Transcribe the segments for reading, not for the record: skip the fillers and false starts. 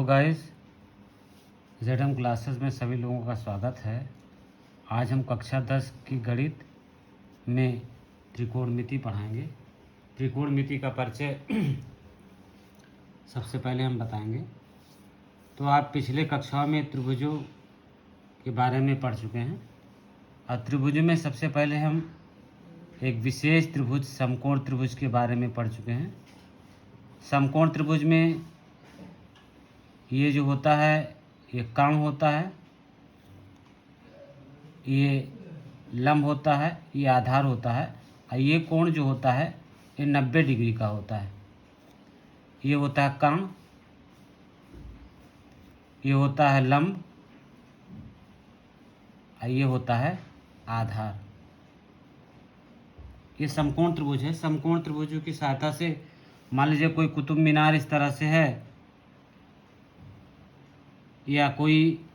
Guys, ZM classes में सभी लोगों का स्वागत है। आज हम कक्षा 10 की गणित में त्रिकोणमिति पढ़ाएंगे। त्रिकोणमिति का परिचय सबसे पहले हम बताएंगे। तो आप पिछले कक्षाओं में त्रिभुजों के बारे में पढ़ चुके हैं और त्रिभुजों में सबसे पहले हम एक विशेष त्रिभुज समकोण त्रिभुज के बारे में पढ़ चुके हैं। समकोण त्रिभुज में ये जो होता है ये कर्ण होता है, ये लंब होता है, ये आधार होता है और ये कोण जो होता है ये 90 डिग्री का होता है। ये होता है कर्ण, ये होता है लंब और ये होता है आधार। ये समकोण त्रिभुज है। समकोण त्रिभुजों की सहायता से मान लीजिए कोई कुतुब मीनार इस तरह से है या कोई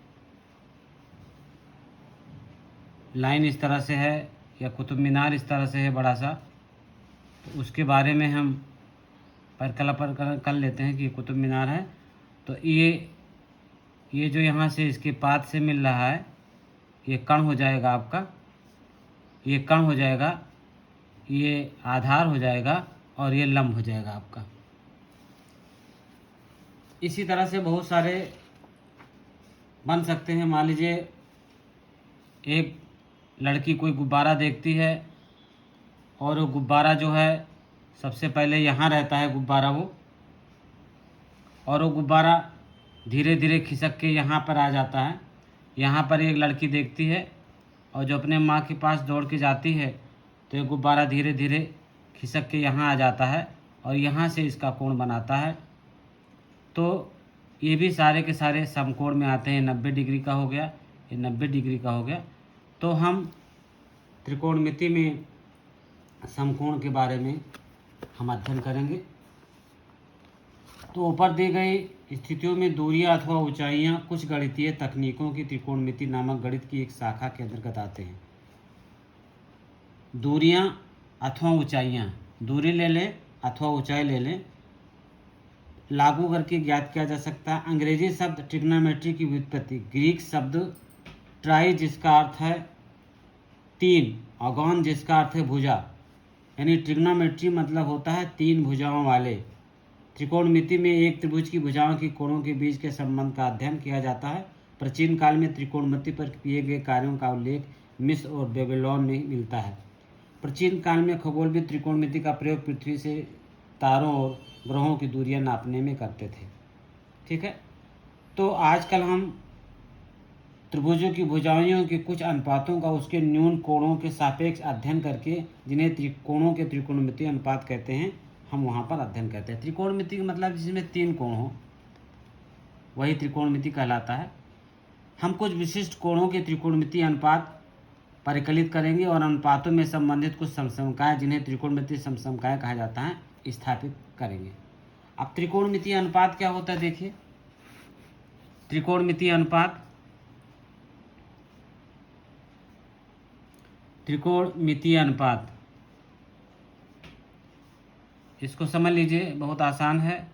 लाइन इस तरह से है या कुतुब मीनार इस तरह से है बड़ा सा, तो उसके बारे में हम परिकल्पना कर लेते हैं कि ये कुतुब मीनार है। तो ये जो यहाँ से इसके पाद से मिल रहा है ये कर्ण हो जाएगा आपका, ये कर्ण हो जाएगा, ये आधार हो जाएगा और ये लंब हो जाएगा आपका। इसी तरह से बहुत सारे बन सकते हैं। मान लीजिए एक लड़की कोई गुब्बारा देखती है और वो गुब्बारा जो है सबसे पहले यहाँ रहता है गुब्बारा वो, और वो गुब्बारा धीरे धीरे खिसक के यहाँ पर आ जाता है। यहाँ पर एक लड़की देखती है और जो अपने माँ के पास दौड़ के जाती है तो ये गुब्बारा धीरे धीरे खिसक के यहाँ आ जाता है और यहाँ से इसका कोण बनाता है। तो ये भी सारे के सारे समकोण में आते हैं। 90 डिग्री का हो गया, ये 90 डिग्री का हो गया। तो हम त्रिकोणमिति में समकोण के बारे में हम अध्ययन करेंगे। तो ऊपर दी गई स्थितियों में दूरियां अथवा ऊंचाइयां कुछ गणितीय तकनीकों की त्रिकोणमिति नामक गणित की एक शाखा के अंतर्गत आते हैं। दूरियां अथवा ऊंचाइयां, दूरी ले लें अथवा ऊंचाई ले लें, लागू करके ज्ञात किया जा सकता है। अंग्रेजी शब्द ट्रिग्नोमेट्री की व्युत्पत्ति ग्रीक शब्द ट्राई जिसका अर्थ है तीन और गॉन जिसका अर्थ है भुजा, यानी ट्रिग्नोमेट्री मतलब होता है तीन भुजाओं वाले। त्रिकोणमिति में एक त्रिभुज की भुजाओं की कोणों के बीच के संबंध का अध्ययन किया जाता है। प्राचीन काल में त्रिकोणमिति पर किए गए कार्यों का उल्लेख मिस्र और बेबीलोन में मिलता है। प्राचीन काल में खगोलविद त्रिकोणमिति का प्रयोग पृथ्वी से तारों और ग्रहों की दूरियां नापने में करते थे। ठीक है, तो आजकल हम त्रिभुजों की भुजाओं के कुछ अनुपातों का उसके न्यून कोणों के सापेक्ष अध्ययन करके, जिन्हें त्रिकोणों के त्रिकोणमिति अनुपात कहते हैं, हम वहाँ पर अध्ययन करते हैं। त्रिकोणमिति का मतलब जिसमें तीन कोण हो वही त्रिकोणमिति कहलाता है। हम कुछ विशिष्ट कोणों के त्रिकोणमिति अनुपात परिकलित करेंगे और अनुपातों में संबंधित कुछ समसमकाएं, जिन्हें त्रिकोणमिति समसमकाएं कहा जाता है, स्थापित करेंगे। अब त्रिकोणमिति अनुपात क्या होता है देखिए। त्रिकोणमिति अनुपात, त्रिकोणमिति अनुपात इसको समझ लीजिए, बहुत आसान है।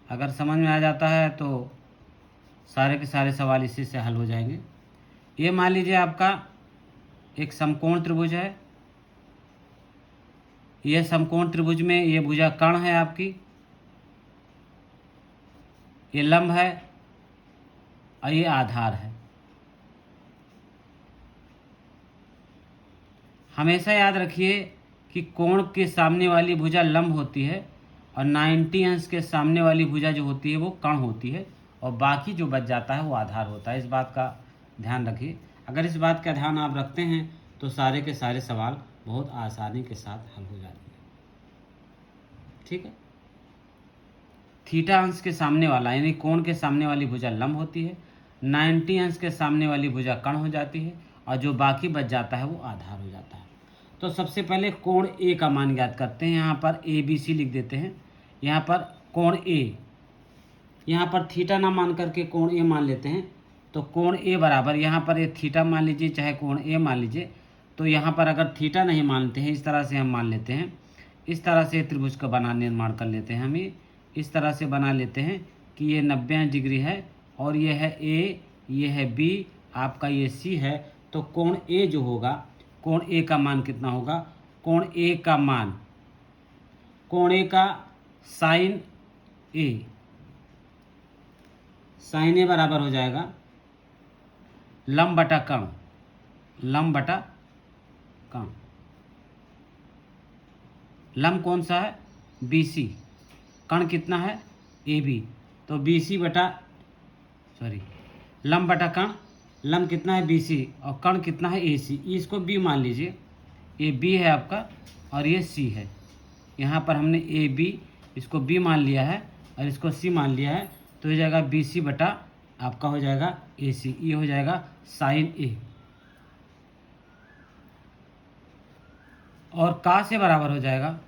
अगर समझ में आ जाता है तो सारे के सारे सवाल इसी से हल हो जाएंगे। ये मान लीजिए आपका एक समकोण त्रिभुज है। यह समकोण त्रिभुज में ये भुजा कर्ण है आपकी, ये लंब है और ये आधार है। हमेशा याद रखिए कि कोण के सामने वाली भुजा लंब होती है और 90 अंश के सामने वाली भुजा जो होती है वो कर्ण होती है और बाकी जो बच जाता है वो आधार होता है। इस बात का ध्यान रखिए। अगर इस बात का ध्यान आप रखते हैं तो सारे के सारे सवाल बहुत आसानी के साथ हल हो जाते हैं। ठीक है, थीटा अंश के सामने वाला यानी कोण के सामने वाली भुजा लंब होती है, 90 अंश के सामने वाली भुजा कर्ण हो जाती है और जो बाकी बच जाता है वो आधार हो जाता है। तो सबसे पहले कोण ए का मान ज्ञात करते हैं। यहाँ पर ABC लिख देते हैं। यहाँ पर कोण ए, यहाँ पर थीटा ना मान करके कोण ए मान लेते हैं। तो कोण ए बराबर, यहाँ पर ये थीटा मान लीजिए चाहे कोण ए मान लीजिए, तो यहाँ पर अगर थीटा नहीं मानते हैं, इस तरह से हम मान लेते हैं, इस तरह से त्रिभुज का निर्माण कर लेते हैं। हम इस तरह से बना लेते हैं कि ये 90 डिग्री है और ये है ए, ये है बी, आपका ये सी है, तो कोण ए जो होगा, कोण ए का मान कितना होगा? कोण ए का मान, कोण ए का साइन ए, साइन ए बराबर हो जाएगा लंब बटा कर्ण, लंब बटा कर्ण। लंब कौन सा है? BC, कर्ण कितना है? AB, तो BC बटा लंब बटा कर्ण, लंब कितना है? BC और कर्ण कितना है? AC। इसको B मान लीजिए, ये B है आपका और ये C है। यहाँ पर हमने AB इसको B मान लिया है और इसको C मान लिया है, तो हो जाएगा BC बटा आपका हो जाएगा AC, ये हो जाएगा साइन A। और का से बराबर हो जाएगा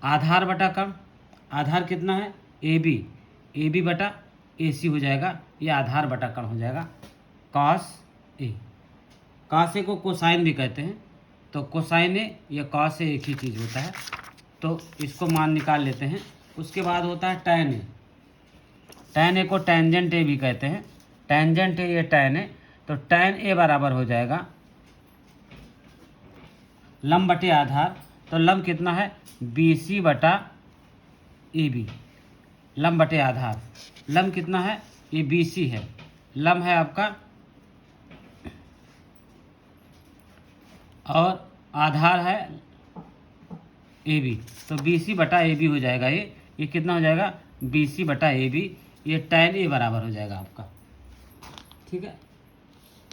आधार बटा कर्ण, आधार कितना है? AB, AB बटा AC हो जाएगा, ये आधार बटा कर्ण हो जाएगा cos A। cos A को कोसाइन भी कहते हैं, तो कोसाइन A या cos A एक ही चीज़ होता है, तो इसको मान निकाल लेते हैं। उसके बाद होता है tan A, tan A को टेंजेंट A भी कहते हैं, टेंजेंट A या tan A, तो tan A बराबर हो जाएगा लंब बटे आधार, तो लंब कितना है? BC बटा AB, लंब बटे आधार, लंब कितना है? ये BC है, लंब है आपका, और आधार है AB, तो BC बटा AB हो जाएगा। ये कितना हो जाएगा? BC बटा AB, ये tan A बराबर हो जाएगा आपका। ठीक है,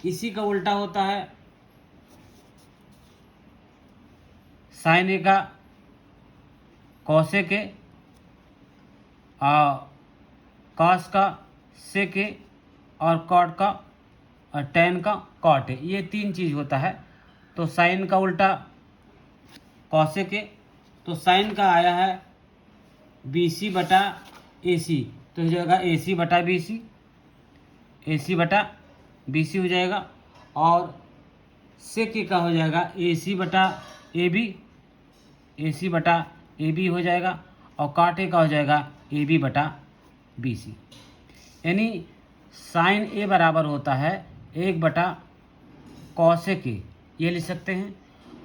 इसी का उल्टा होता है साइन ए का कॉसेक ए, कॉस का सेक ए, और कॉट का और टेन का कॉट ए, ये तीन चीज़ होता है। तो साइन का उल्टा कॉसेक ए, तो साइन का आया है BC बटा AC, तो हो जाएगा AC बटा BC, AC बटा BC हो जाएगा, और सेक ए का हो जाएगा AC बटा AB, AC बटा AB हो जाएगा, और काटे का हो जाएगा AB बटा BC। यानी साइन A बराबर होता है 1 बटा कॉसेक A, ये लिख सकते हैं,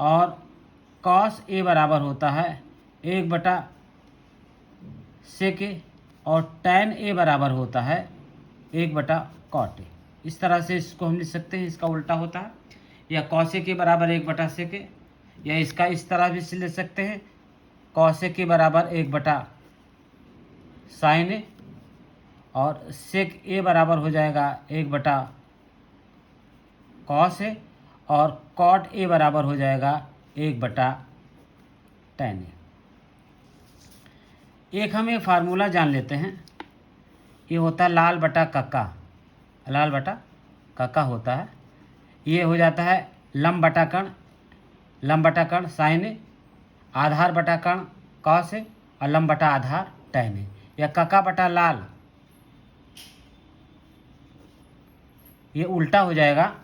और कॉस A बराबर होता है 1 बटा सेक A, और tan A बराबर होता है 1 बटा कॉट A। इस तरह से इसको हम लिख सकते हैं, इसका उल्टा होता है, या कॉसेक A बराबर 1 बटा सेक A, या इसका इस तरह भी ले सकते हैं, कॉसेक A बराबर 1 बटा साइन A, और सेक A बराबर हो जाएगा 1 बटा कॉस A, और कॉट A बराबर हो जाएगा 1 बटा tan A। एक हम एक फार्मूला जान लेते हैं, ये होता है लाल बटा कक्का, लाल बटा कक्का होता है। ये हो जाता है लंब बटा कर्ण, लंब बटा कर्ण साइन ए, आधार बटा कर्ण कॉस ए, और लंब बटा आधार tan ए, या कक्का बटा लाल, ये उल्टा हो जाएगा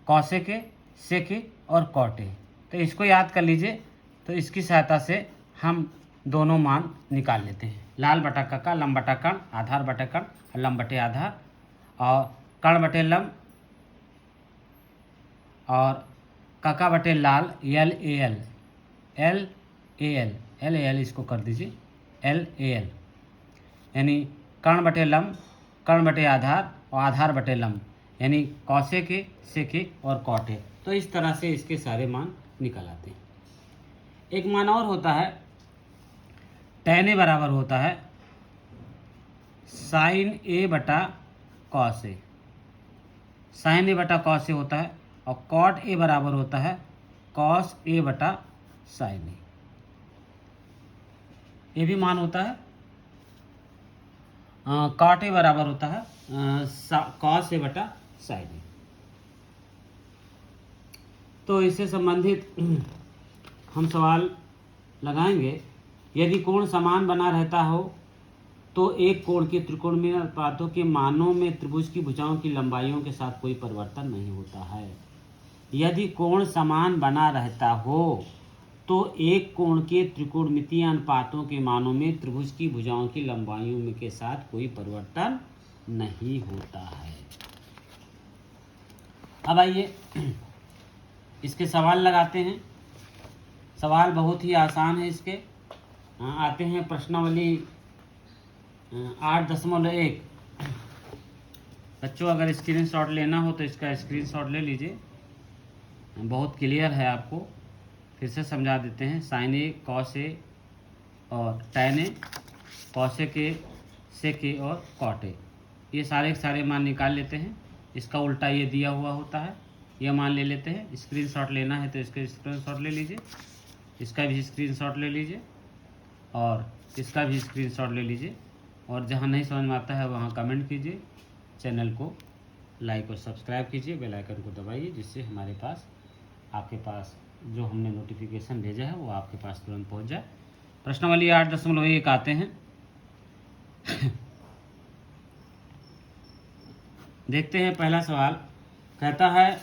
कॉसेक ए, सेक ए और कॉट ए। तो इसको याद कर लीजिए, तो इसकी सहायता से हम दोनों मान निकाल लेते हैं। लाल बटा कक्का, लंब बटा कर्ण, आधार बटा कर्ण, लंब बटे आधार, और कर्ण बटे लंब, और कक्का बटे लाल LAL, LAL इसको कर दीजिए LAL, यानी कर्ण बटे लंब, कर्ण बटे आधार, और आधार बटे लंब, यानी कॉसेक ए, सेक ए और कॉट ए। तो इस तरह से इसके सारे मान निकल आते हैं। एक मान और होता है tan A बराबर होता है साइन A बटा कॉस ए, साइन A बटा कॉस ए होता है, और कॉट A बराबर होता है कॉस A बटा साइन ए, ये भी मान होता है। कॉट A बराबर होता है कॉस A बटा साइन ए। तो इससे संबंधित हम सवाल लगाएंगे। यदि कोण समान बना रहता हो तो एक कोण के त्रिकोणमितीय अनुपातों के मानों में त्रिभुज की भुजाओं की लंबाइयों के साथ कोई परिवर्तन नहीं होता है। यदि कोण समान बना रहता हो तो एक कोण के त्रिकोणमितीय अनुपातों के मानों में त्रिभुज की भुजाओं की लंबाइयों में के साथ कोई परिवर्तन नहीं होता है। अब आइए इसके सवाल लगाते हैं। सवाल बहुत ही आसान है इसके। आते हैं प्रश्नावली 8.1। बच्चों अगर स्क्रीनशॉट लेना हो तो इसका स्क्रीनशॉट ले लीजिए, बहुत क्लियर है। आपको फिर से समझा देते हैं। साइन ए कॉस ए और टैन ए, कॉस ए के, सेक ए और कॉट ए, ये सारे के सारे मान निकाल लेते हैं। इसका उल्टा ये दिया हुआ होता है, ये मान ले लेते हैं। स्क्रीनशॉट लेना है तो इसका स्क्रीनशॉट ले लीजिए, इसका भी स्क्रीनशॉट ले लीजिए और इसका भी स्क्रीनशॉट ले लीजिए। और जहाँ नहीं समझ में आता है वहाँ कमेंट कीजिए, चैनल को लाइक और सब्सक्राइब कीजिए, बेल आइकन को दबाइए, जिससे हमारे पास आपके पास जो हमने नोटिफिकेशन भेजा है वो आपके पास तुरंत पहुँच जाए। प्रश्नावली 8.1 आते हैं। देखते हैं पहला सवाल कहता है,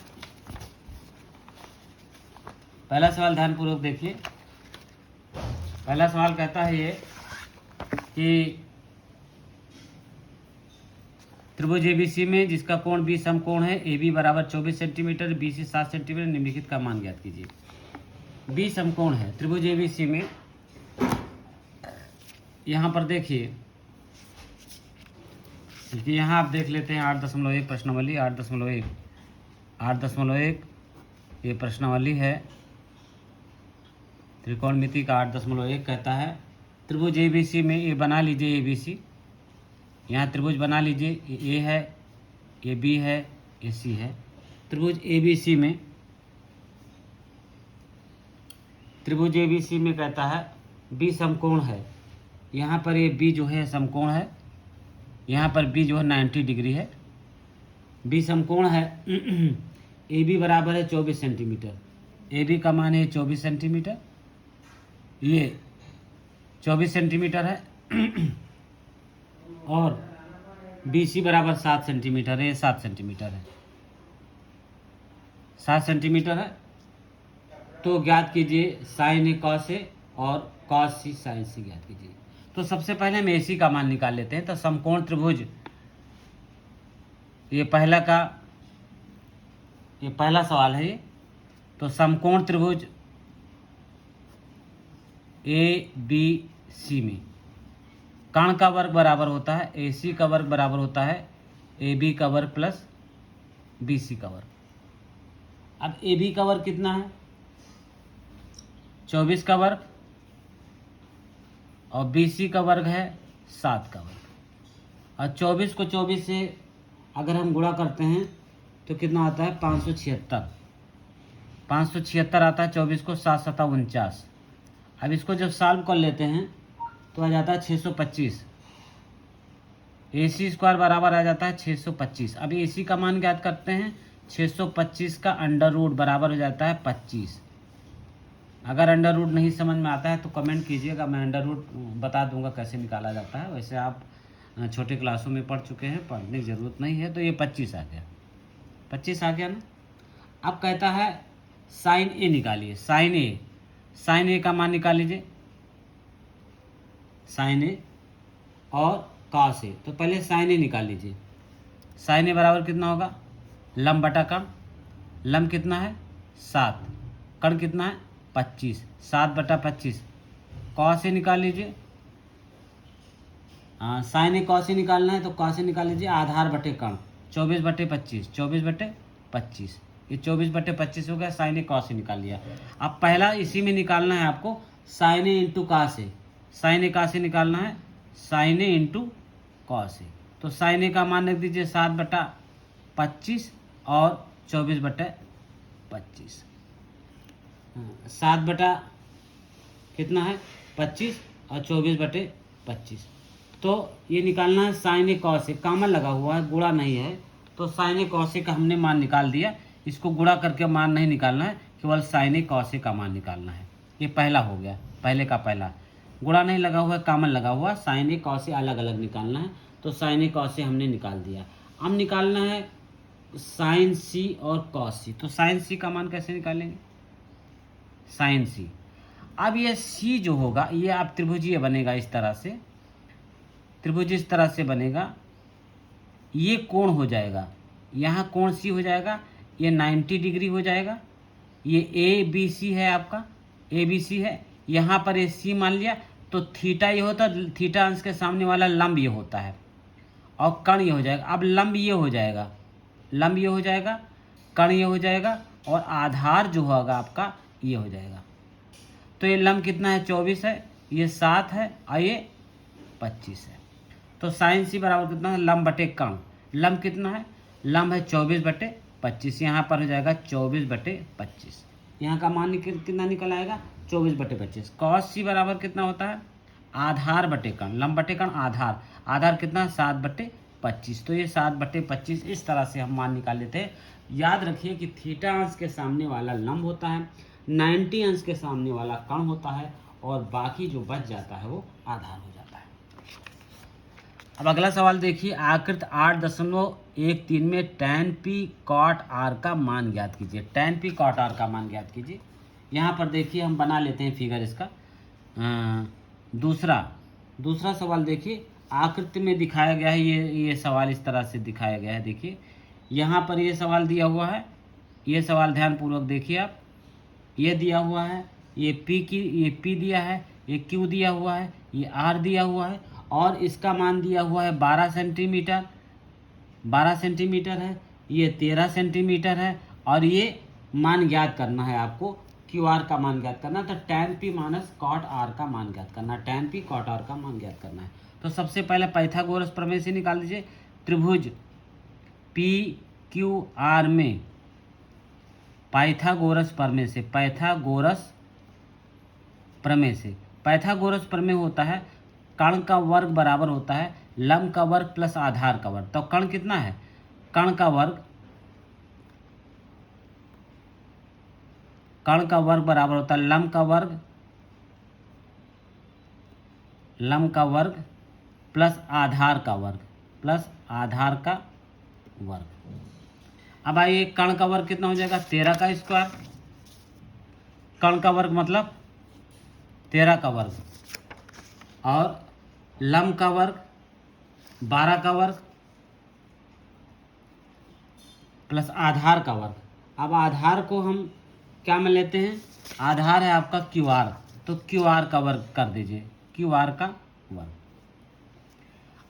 पहला सवाल ध्यानपूर्वक देखिए। पहला सवाल कहता है ये कि त्रिभुज एबीसी में जिसका कोण बी समकोण है, ए बी बराबर 24 सेंटीमीटर, बी सी 7 सेंटीमीटर, निम्नलिखित का मान ज्ञात कीजिए। बी समकोण है त्रिभुज एबीसी में। यहाँ पर देखिए, यहाँ आप देख लेते हैं 8.1 प्रश्नावली 8.1 ये प्रश्नावली है। त्रिकोणमिति का 8.1 कहता है त्रिभुज एबीसी में, ये बना लीजिए एबीसी, यहाँ त्रिभुज बना लीजिए, ये ए है, ये बी है, ये सी है। त्रिभुज एबीसी में, त्रिभुज एबीसी में कहता है बी समकोण है। यहाँ पर ये बी जो है समकोण है, यहाँ पर बी जो है 90 डिग्री है। बी समकोण है। ए बी बराबर है 24 सेंटीमीटर, ए बी का मान है 24 सेंटीमीटर, ये 24 सेंटीमीटर है। और बी सी बराबर 7 सेंटीमीटर है, ये 7 सेंटीमीटर है, 7 सेंटीमीटर है। तो ज्ञात कीजिए साइन ए कॉस ए और कॉस सी साइन सी ज्ञात कीजिए। तो सबसे पहले हम ए सी का मान निकाल लेते हैं। तो समकोण त्रिभुज, ये पहला सवाल है ये। तो समकोण त्रिभुज ए बी सी में कर्ण का वर्ग बराबर होता है, ए सी का वर्ग बराबर होता है ए बी का वर्ग प्लस बी सी का वर्ग। अब ए बी का वर्ग कितना है? 24 का वर्ग, और बी सी का वर्ग है 7 का वर्ग। और 24 को 24 से अगर हम गुणा करते हैं तो कितना आता है? 576 आता है। 24 को 7 7 49। अब इसको जब सॉल्व कर लेते हैं तो आ जाता है 625। ए सी स्क्वायर बराबर आ जाता है 625। अब ए सी का मान ज्ञात करते हैं। 625 का अंडर रूट बराबर हो जाता है 25। अगर अंडर रूट नहीं समझ में आता है तो कमेंट कीजिएगा, मैं अंडर रूट बता दूंगा कैसे निकाला जाता है। वैसे आप छोटे क्लासों में पढ़ चुके हैं, पढ़ने की ज़रूरत नहीं है। तो ये 25 आ गया, 25 आ गया ना। अब कहता है साइन ए निकालिए। साइन ए का मान निकाल लीजिए, साइन ए और कॉस ए। तो पहले साइन ए निकाल लीजिए। साइन ए बराबर कितना होगा? लंब बटा कर्ण। लंब कितना है? 7। कर्ण कितना है? 25। 7 बटा 25। कॉस ए निकाल लीजिए। साइन ए कॉस ए निकालना है तो कॉस ए निकाल लीजिए, आधार बटे कर्ण। 24 बटे 25, 24 बटे 25, ये 24 बटे 25 हो गया। साइन ए कॉस ए निकाल लिया। अब पहला इसी में निकालना है आपको, sign A into cos A. Sign A cos ए निकालना है, sine A into cos A. तो साइन ए का मान रख दीजिए 7 बटा 25 और 24 बटे 25। 7 बटा कितना है? 25 और 24 बटे 25। तो ये निकालना है sine A cos A. Common लगा हुआ है, गुणा नहीं है, तो साइन ए कॉस ए का हमने मान निकाल दिया। इसको गुणा करके मान नहीं निकालना है, केवल साइन ए कॉस ए का मान निकालना है। ये पहला हो गया, पहले का पहला। गुणा नहीं लगा हुआ है, कॉमन लगा हुआ। साइन ए कॉस ए अलग अलग निकालना है, तो साइन ए कॉस ए हमने निकाल दिया। अब निकालना है साइन सी और कॉस सी। तो साइन सी का मान कैसे निकालेंगे? साइन सी, अब ये सी जो होगा ये आप त्रिभुजीय बनेगा, इस तरह से त्रिभुज इस तरह से बनेगा, ये कोण हो जाएगा, यहाँ कोण सी हो जाएगा, ये 90 डिग्री हो जाएगा। ये ए बी सी है, आपका ए बी सी है, यहाँ पर ये सी मान लिया, तो थीटा ये होता है, थीटा अंश के सामने वाला लंब ये होता है, और कण ये हो जाएगा। अब लंब ये हो जाएगा, लंब ये हो जाएगा, कण ये हो जाएगा, और आधार जो होगा आपका ये हो जाएगा। तो ये लंब कितना है 24 है, ये 7 है, और ये 25 है। तो साइन सी बराबर कितना है, लंब बटे कण। लंब कितना है, लंब है 24/25, यहाँ पर हो जाएगा 24/25। यहाँ का मान कितना निकल आएगा 24/25। कॉस सी बराबर कितना होता है, आधार बटे कण, लंब बटे कण आधार, आधार कितना 7/25। तो ये 7/25 इस तरह से हम मान निकाल लेते हैं। याद रखिए कि थीटा अंश के सामने वाला लंब होता है, 90 अंश के सामने वाला कण होता है, और बाकी जो बच जाता है वो आधार हो जाता है। अब अगला सवाल देखिए, आकृति 8.13 में tan p cot r का मान ज्ञात कीजिए। tan p cot r का मान ज्ञात कीजिए। यहाँ पर देखिए हम बना लेते हैं फिगर इसका। दूसरा सवाल देखिए, आकृति में दिखाया गया है, ये सवाल इस तरह से दिखाया गया है। देखिए यहाँ पर ये सवाल दिया हुआ है, ये सवाल ध्यानपूर्वक देखिए आप। ये दिया हुआ है, ये P दिया है, ये Q दिया हुआ है, ये R दिया हुआ है, और इसका मान दिया हुआ है 12 सेंटीमीटर, 12 सेंटीमीटर है, ये 13 सेंटीमीटर है, और ये मान ज्ञात करना है आपको, QR का मान ज्ञात करना। तो tan P minus cot R का मान ज्ञात करना है, tan P cot R का मान ज्ञात करना है। तो सबसे पहले पाइथागोरस प्रमेय से निकाल दीजिए। त्रिभुज PQR में पाइथागोरस प्रमेय से, पाइथागोरस प्रमेय होता है कण का वर्ग बराबर होता है लंब का वर्ग प्लस आधार का वर्ग। तो कण कितना है, कण का वर्ग बराबर होता है लंब का वर्ग प्लस आधार का वर्ग। अब आइए, कण का वर्ग कितना हो जाएगा 13 का स्क्वायर, कण का वर्ग मतलब 13 का वर्ग, और लंब का वर्ग 12 का वर्ग प्लस आधार का वर्ग। अब आधार को हम क्या में लेते हैं, आधार है आपका QR, तो QR का वर्ग कर दीजिए, QR का वर्ग।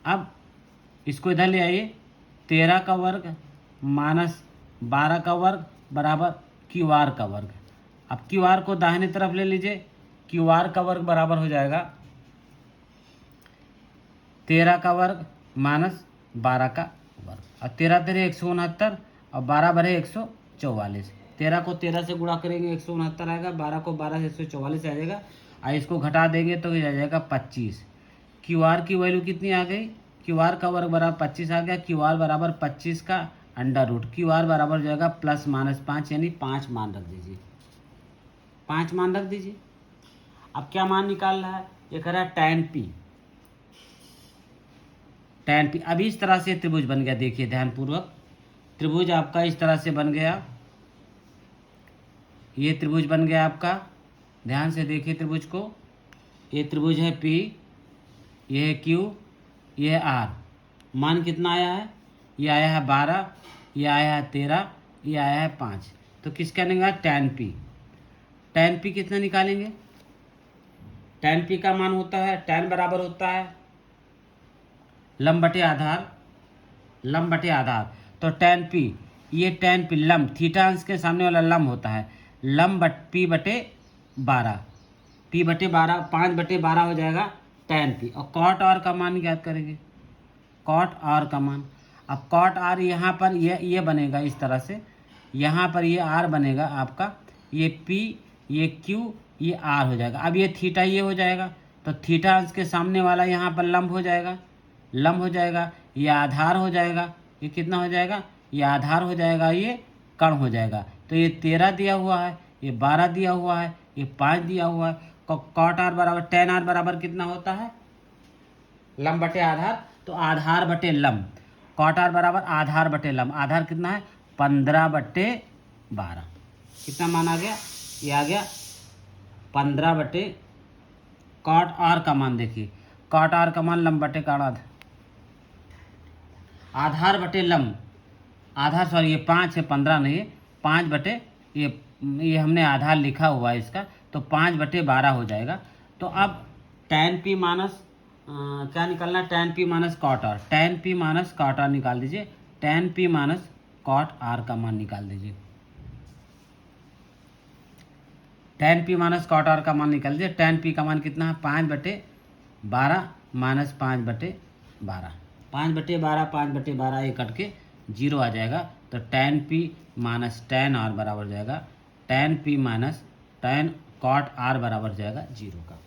अब इसको इधर ले आइए, 13 का वर्ग माइनस 12 का वर्ग बराबर QR का वर्ग। अब QR को दाहिने तरफ ले लीजिए, QR का वर्ग बराबर हो जाएगा 13 का वर्ग माइनस 12 का वर्ग, और 13 तेरे 169, और 12 बरे 144। 13 को 13 से गुणा करेंगे 169 आएगा, 12 को 12 से 144 आ जाएगा, और इसको घटा देंगे तो ये आ जाएगा 25। QR की वैल्यू कितनी आ गई, QR का वर्ग बराबर 25 आ गया, QR बराबर 25 का अंडर रूट, QR बराबर हो जाएगा +-5, यानी 5 मान रख दीजिए, 5 मान रख दीजिए। अब क्या मान निकाल रहा है, ये कह रहा है tan P। अभी इस तरह से त्रिभुज बन गया, देखिए ध्यानपूर्वक, त्रिभुज आपका इस तरह से बन गया, ये त्रिभुज बन गया आपका, ध्यान से देखिए त्रिभुज को। ये त्रिभुज है P, ये है Q, ये है R। मान कितना आया है, ये आया है 12, ये आया है 13, ये आया है 5। तो किसका निकालेंगे, tan P। tan P कितना निकालेंगे, tan P का मान होता है, tan बराबर होता है लंब बटे आधार, तो tan P, ये tan P लंब, थीटा अंश के सामने वाला लंब होता है, लंब P बटे 12, 5/12 हो जाएगा tan P। और cot R का मान ज्ञात करेंगे, cot R का मान। अब cot R यहाँ पर ये बनेगा इस तरह से, यहाँ पर ये R बनेगा आपका, ये P, ये Q, ये R हो जाएगा। अब ये थीटा ये हो जाएगा, तो थीटा अंश के सामने वाला यहाँ पर लंब हो जाएगा, ये आधार हो जाएगा, ये कितना हो जाएगा, ये आधार हो जाएगा, ये कण हो जाएगा। तो ये 13 दिया हुआ है, ये 12 दिया हुआ है, ये 5 दिया हुआ है। cot R बराबर tan R बराबर कितना होता है, लंब बटे आधार, तो आधार बटे लंब, cot R बराबर आधार बटे लंब, आधार कितना है 15/12। कितना मान आ गया, ये आ गया 15 बटे कॉट आर का मान देखिए, कॉट आर का मान लंब बटे कॉट आधार, आधार बटे लंब, आधार सॉरी ये 5 है, 15 नहीं है, 5 बटे ये हमने आधार लिखा हुआ है इसका, तो 5 बटे 12 हो जाएगा। तो अब tan p माइनस क्या निकालना, tan p minus cot R, tan p minus cot R निकाल दीजिए, tan p minus cot R का मान निकाल दीजिए, tan p minus cot R का मान निकाल दीजिए। tan p का मान कितना है, 5 बटे 12 माइनस 5 बटे 12, 5 बटे 12, 5 बटे 12 ये कट के 0 आ जाएगा। तो tan p minus tan r बराबर हो जाएगा, tan p minus tan cot r बराबर हो जाएगा 0 का।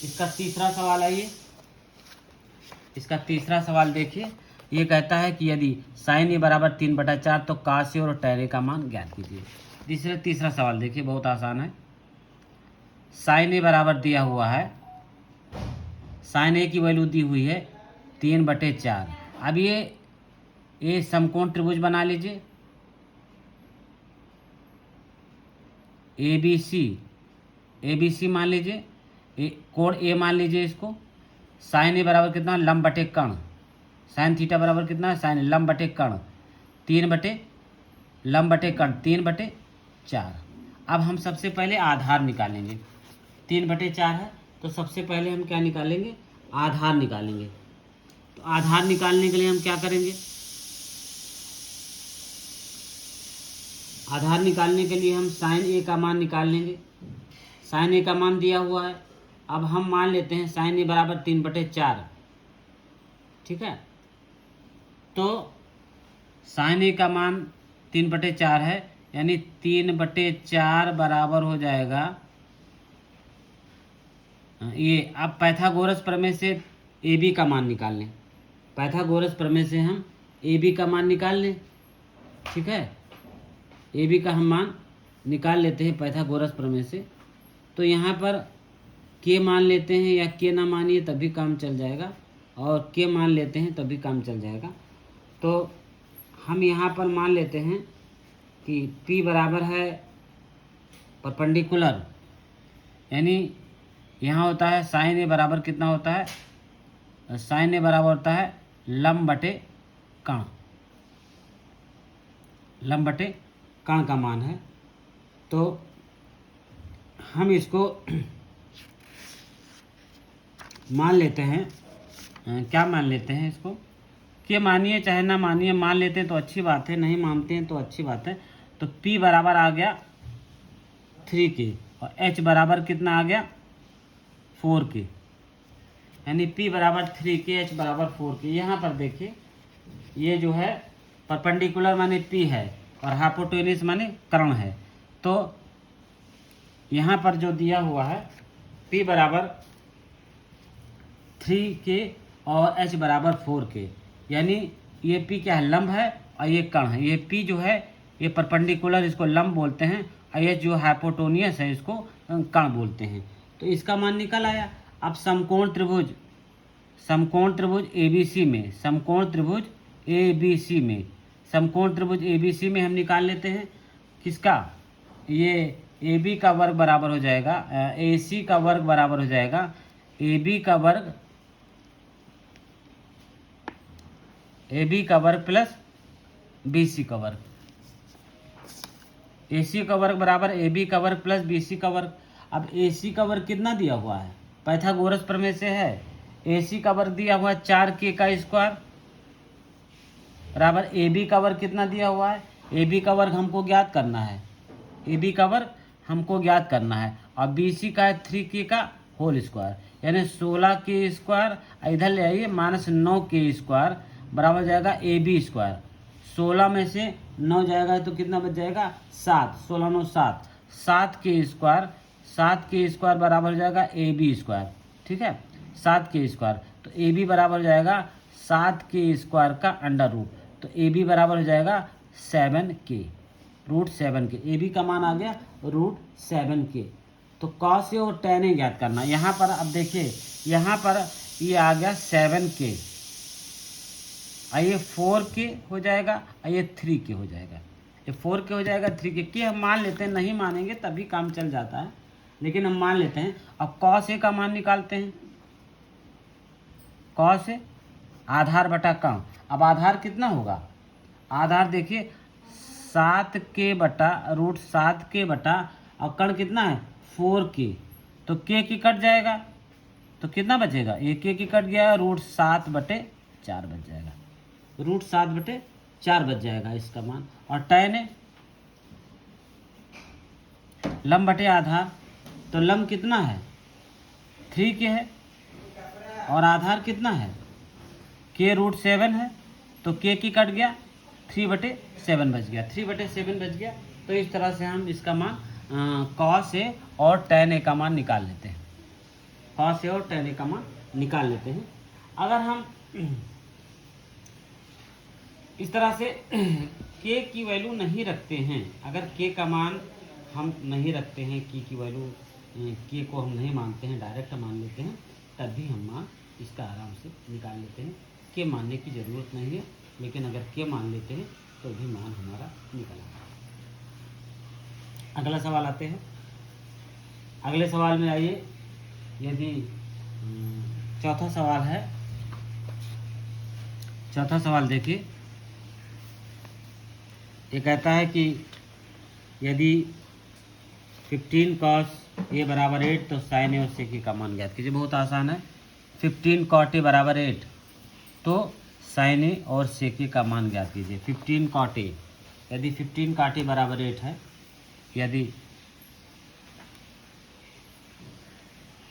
इसका तीसरा सवाल आइए, इसका तीसरा सवाल देखिए, ये कहता है कि यदि sin a बराबर 3/4 तो cos a और tan a का मान ज्ञात कीजिए। तीसरा सवाल देखिए, बहुत आसान है। sin a बराबर दिया हुआ है, sin a की वैल्यू दी हुई है 3/4। अब ये समकोण त्रिभुज बना लीजिए, ABC मान लीजिए, कोण ए मान लीजिए इसको। साइन ए बराबर कितना, लंब बटे कर्ण, साइन थीटा बराबर कितना है, साइन लंब बटे कर्ण 3 बटे लंब बटे कर्ण 3/4। अब हम सबसे पहले आधार निकालेंगे, 3/4 है तो सबसे पहले हम क्या निकालेंगे, आधार निकालेंगे। तो आधार निकालने के लिए हम क्या करेंगे, आधार निकालने के लिए हम साइन ए का मान निकाल लेंगे। साइन ए का मान दिया हुआ है, अब हम मान लेते हैं साइन ए बराबर 3/4, ठीक है। तो साइन ए का मान 3/4 है, यानी 3/4 बराबर हो जाएगा ये। अब पाइथागोरस प्रमेय से ए बी का मान निकाल लें, पाइथागोरस प्रमेय से हम ए बी का मान निकाल लें, ठीक है। ए बी का हम मान निकाल लेते हैं पाइथागोरस प्रमेय से। तो यहाँ पर के मान लेते हैं, या के ना मानिए तभी काम चल जाएगा, और के मान लेते हैं तभी काम चल जाएगा। तो हम यहाँ पर मान लेते हैं कि P बराबर है परपेंडिकुलर, यानी यहाँ होता है साइन ए बराबर कितना होता है, साइन ए बराबर होता है लंब बटे कर्ण, लंब बटे कर्ण का मान है। तो हम इसको मान लेते हैं, क्या मान लेते हैं इसको, कि मानिए चाहे ना मानिए, मान लेते हैं तो अच्छी बात है, नहीं मानते हैं तो अच्छी बात है। तो P बराबर आ गया 3K और H बराबर कितना आ गया 4K, यानी P बराबर 3K, H बराबर 4K। यहाँ पर देखिए ये जो है परपेंडिकुलर माने P है और हाइपोटेन्यूस माने कर्ण है। तो यहाँ पर जो दिया हुआ है P बराबर 3K और H बराबर 4K, यानी ये P क्या है, लंब है और ये कर्ण है। ये P जो है ये परपेंडिकुलर, इसको लंब बोलते हैं, और ये जो हाइपोटेन्यूस है इसको कर्ण बोलते हैं। तो इसका मान निकल आया। अब समकोण त्रिभुज ABC में, समकोण त्रिभुज ABC में, समकोण त्रिभुज ABC में हम निकाल लेते हैं किसका, ये AB का वर्ग बराबर हो जाएगा, AC का वर्ग बराबर हो जाएगा AB का वर्ग प्लस BC का वर्ग। AC का वर्ग बराबर AB का वर्ग प्लस BC का वर्ग। अब AC का वर्ग कितना दिया हुआ है, पाइथागोरस प्रमेय से है, AC का वर्ग दिया हुआ है 4K का स्क्वायर बराबर AB का वर्ग कितना दिया हुआ है, AB का वर्ग हमको ज्ञात करना है, AB का वर्ग हमको ज्ञात करना है, और BC का है 3K का होल स्क्वायर, यानी 16K स्क्वायर, इधर ले आइए -9K स्क्वायर बराबर जाएगा AB स्क्वायर। 16 में से 9 जाएगा तो कितना बच जाएगा 7, 16 9 7, 7K स्क्वायर, 7K स्क्वायर बराबर हो जाएगा AB स्क्वायर, ठीक है, 7K स्क्वायर। तो AB बराबर हो जाएगा 7K स्क्वायर का अंडर रूट, तो AB बराबर हो जाएगा 7K, √7K। AB का मान आ गया √7K। तो cos A और tan A ज्ञात करना। यहाँ पर अब देखिए, यहाँ पर ये आ गया 7K, ये 4K हो जाएगा और ये 3K हो जाएगा, ये 4 के हो जाएगा 3 के हम मान लेते हैं, नहीं मानेंगे तभी काम चल जाता है, लेकिन हम मान लेते हैं। अब कॉस ए का मान निकालते हैं। कॉस ए आधार बटा कण, अब आधार कितना होगा, आधार देखिए 7 के बटा और कण कितना है 4 के, तो के की कट जाएगा तो कितना बचेगा, एक के की कट गया, √7/4 बच जाएगा, √7/4 बच जाएगा इसका मान। और tan है लंब बटे आधार, तो लंब कितना है 3 के है और आधार कितना है के √7 है, तो के की कट गया 3/7 बच गया, 3/7 बच गया। तो इस तरह से हम इसका मान cos A और tan A का मान निकाल लेते हैं, cos A और tan A का मान निकाल लेते हैं। अगर हम इस तरह से k की वैल्यू नहीं रखते हैं, अगर k का मान हम नहीं रखते हैं, की वैल्यू k को हम नहीं मानते हैं, डायरेक्ट मान लेते हैं, तब भी हम मान इसका आराम से निकाल लेते हैं। k मानने की ज़रूरत नहीं है, लेकिन अगर k मान लेते हैं तो भी मान हमारा निकल आता है। अगला सवाल आते हैं। अगले सवाल में आइए, यदि चौथा सवाल है। चौथा सवाल देखिए, ये कहता है कि यदि 15 cos A बराबर 8 तो sin A और sec A का मान ज्ञात कीजिए। बहुत आसान है, 15 cot A बराबर 8 तो sin A और sec A का मान ज्ञात कीजिए। 15 cot A, यदि 15 cot A बराबर 8 है, यदि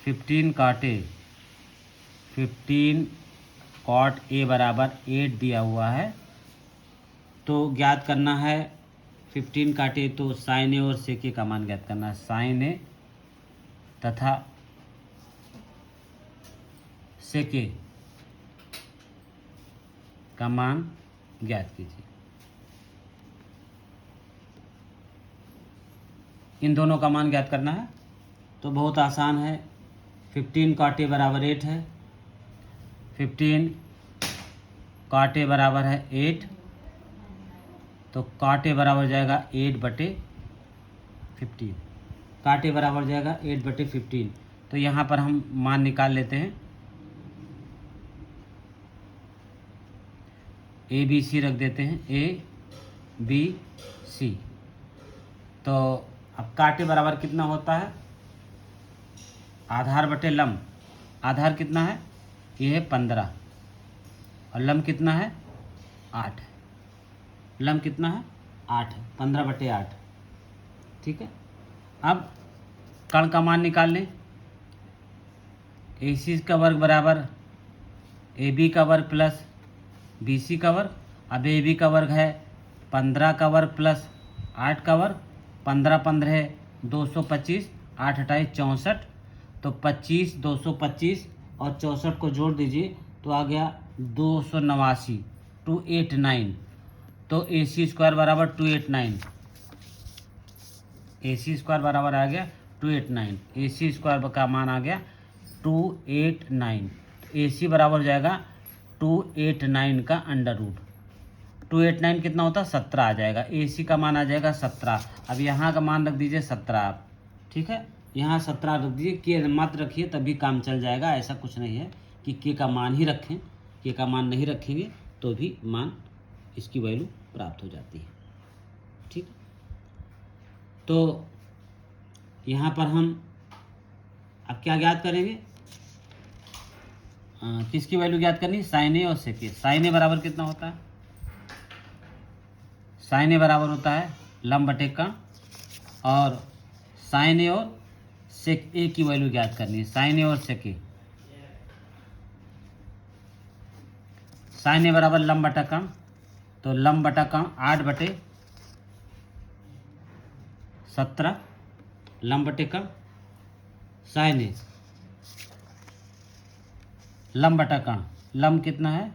15 cot A बराबर 8 दिया हुआ है, तो ज्ञात करना है 15 cot A, तो sin A और sec A का मान ज्ञात करना है। sin A तथा sec A का मान ज्ञात कीजिए। इन दोनों का मान ज्ञात करना है, तो बहुत आसान है। 15 cot A बराबर 8 है, 15 cot A बराबर है 8, तो cot A बराबर जाएगा 8/15, cot A बराबर जाएगा 8/15। तो यहाँ पर हम मान निकाल लेते हैं। ABC रख देते हैं, ABC। तो अब cot A बराबर कितना होता है, आधार बटे लंब, आधार कितना है, ये है 15 और लंब कितना है 8, लंब कितना है 8 है, 15/8, ठीक है। अब कण का मान निकाल लें। AC का वर्ग बराबर AB का वर्ग प्लस BC का वर्ग। अब AB का वर्ग है 15 का वर्ग प्लस 8 का वर्ग, 15 15 है 225, 8 28 64, तो 25 225 और 64 को जोड़ दीजिए तो आ गया 289, 289। तो AC स्क्वायर बराबर 289, AC स्क्वायर बराबर आ गया 289, AC स्क्वायर का मान आ गया 289। AC बराबर हो जाएगा 289 का अंडर रूट, 289 कितना होता है 17 आ जाएगा, AC का मान आ जाएगा 17। अब यहाँ का मान रख दीजिए 17 आप, ठीक है, यहाँ 17 रख दीजिए, के मत रखिए तभी काम चल जाएगा। ऐसा कुछ नहीं है कि के का मान ही रखें, के का मान नहीं रखेंगे तो भी मान इसकी वैल्यू प्राप्त हो जाती है, ठीक। तो यहाँ पर हम अब क्या ज्ञात करेंगे, किसकी वैल्यू ज्ञात करनी, साइन ए और सेक ए। साइन ए बराबर कितना होता है, साइन ए बराबर होता है लंब बटे कण, और साइन ए और सेक ए की वैल्यू ज्ञात करनी है। साइन ए और सेक ए, साइन ए बराबर लंब बटा कण, तो लंब बटा कण 8/17 लंब बटे कण, साइन ए लंब बटा कण, लंब कितना है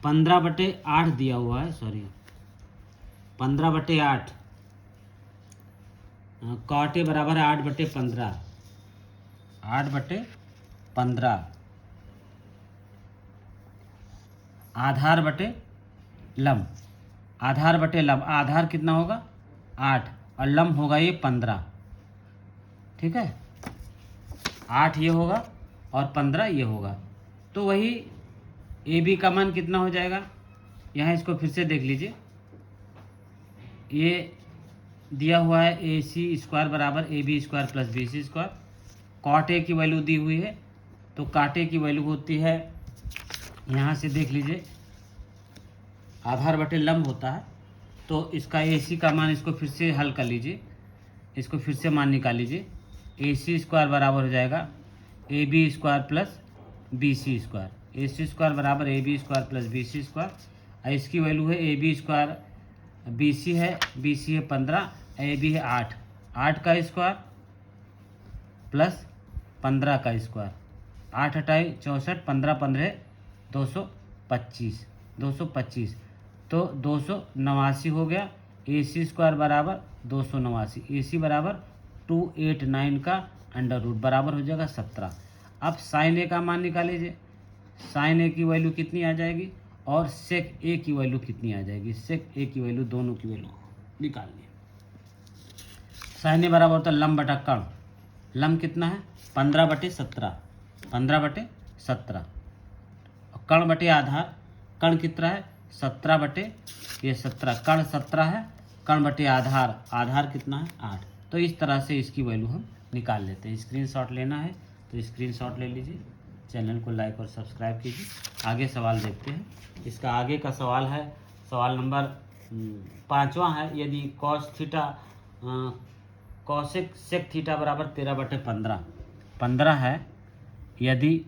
15/8 दिया हुआ है, सॉरी 15/8, कॉट ए बराबर है 8/15, 8/15, आधार बटे लंब, आधार बटे लंब, आधार कितना होगा 8 और लंब होगा ये 15, ठीक है, 8 ये होगा और 15 ये होगा। तो वही ए बी का मान कितना हो जाएगा, यहाँ इसको फिर से देख लीजिए, ये दिया हुआ है ए सी स्क्वायर बराबर A B square plus B C square, cot A की वैल्यू दी हुई है, तो काट ए की वैल्यू होती है, यहाँ से देख लीजिए आधार बटे लंब होता है, तो इसका ए सी का मान, इसको फिर से हल कर लीजिए, इसको फिर से मान निकाल लीजिए, ए सी स्क्वायर बराबर हो जाएगा A B square plus B C square, A C square बराबर A B square plus B C square, और इसकी वैल्यू है A B square, B C है 15, ए बी है 8, 8 का स्क्वायर प्लस 15 का स्क्वायर, 8 हटाई 64, 15 15 225, 225, तो 289 हो गया, ए सी स्क्वायर बराबर 289, ए सी बराबर 289 का अंडर रूट बराबर हो जाएगा 17। अब साइन ए का मान निकाल लीजिए, साइन ए की वैल्यू कितनी आ जाएगी और सेक ए की वैल्यू कितनी आ जाएगी, सेक ए की वैल्यू, दोनों की वैल्यू निकालनी है। साइन ए बराबर होता है लंब बटा कर्ण, लंब कितना है 15 बटे 17, 15 बटे 17, और कर्ण बटे आधार, कर्ण कितना है 17 बटे ये 17, कर्ण 17 है, कर्ण बटे आधार, आधार कितना है 8। तो इस तरह से इसकी वैल्यू हम निकाल लेते हैं। स्क्रीनशॉट लेना है तो स्क्रीनशॉट ले लीजिए, चैनल को लाइक और सब्सक्राइब कीजिए। आगे सवाल देखते हैं। इसका आगे का सवाल है, सवाल नंबर 5वां है। यदि cos theta cosec sec theta बराबर 13 बटे 15, 15 है, यदि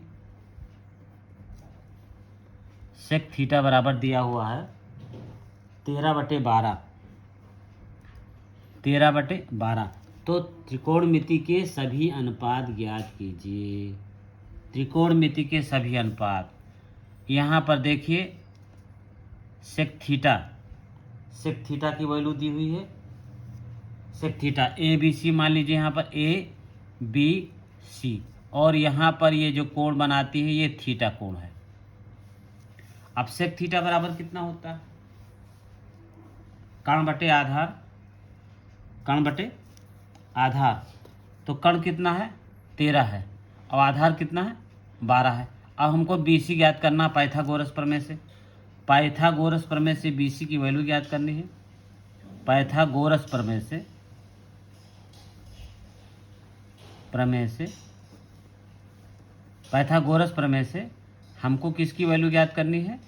सेक थीटा बराबर दिया हुआ है 13 बटे 12, 13 बटे 12, तो त्रिकोणमिति के सभी अनुपात ज्ञात कीजिए। त्रिकोणमिति के सभी अनुपात, यहाँ पर देखिए सेक थीटा की वैल्यू दी हुई है, सेक थीटा ए बी सी मान लीजिए, यहाँ पर ए बी सी, और यहाँ पर ये जो कोण बनाती है ये थीटा कोण है। अब सेक थीटा बराबर कितना होता है, कर्ण बटे आधार, कर्ण बटे आधार, तो कर्ण कितना है 13 है और आधार कितना है 12 है। अब हमको बी सी ज्ञात करना पाइथागोरस प्रमेय से, पाइथागोरस प्रमेय से बी सी की वैल्यू ज्ञात करनी है। पाइथागोरस प्रमेय से पाइथागोरस प्रमेय से हमको किसकी वैल्यू ज्ञात करनी है,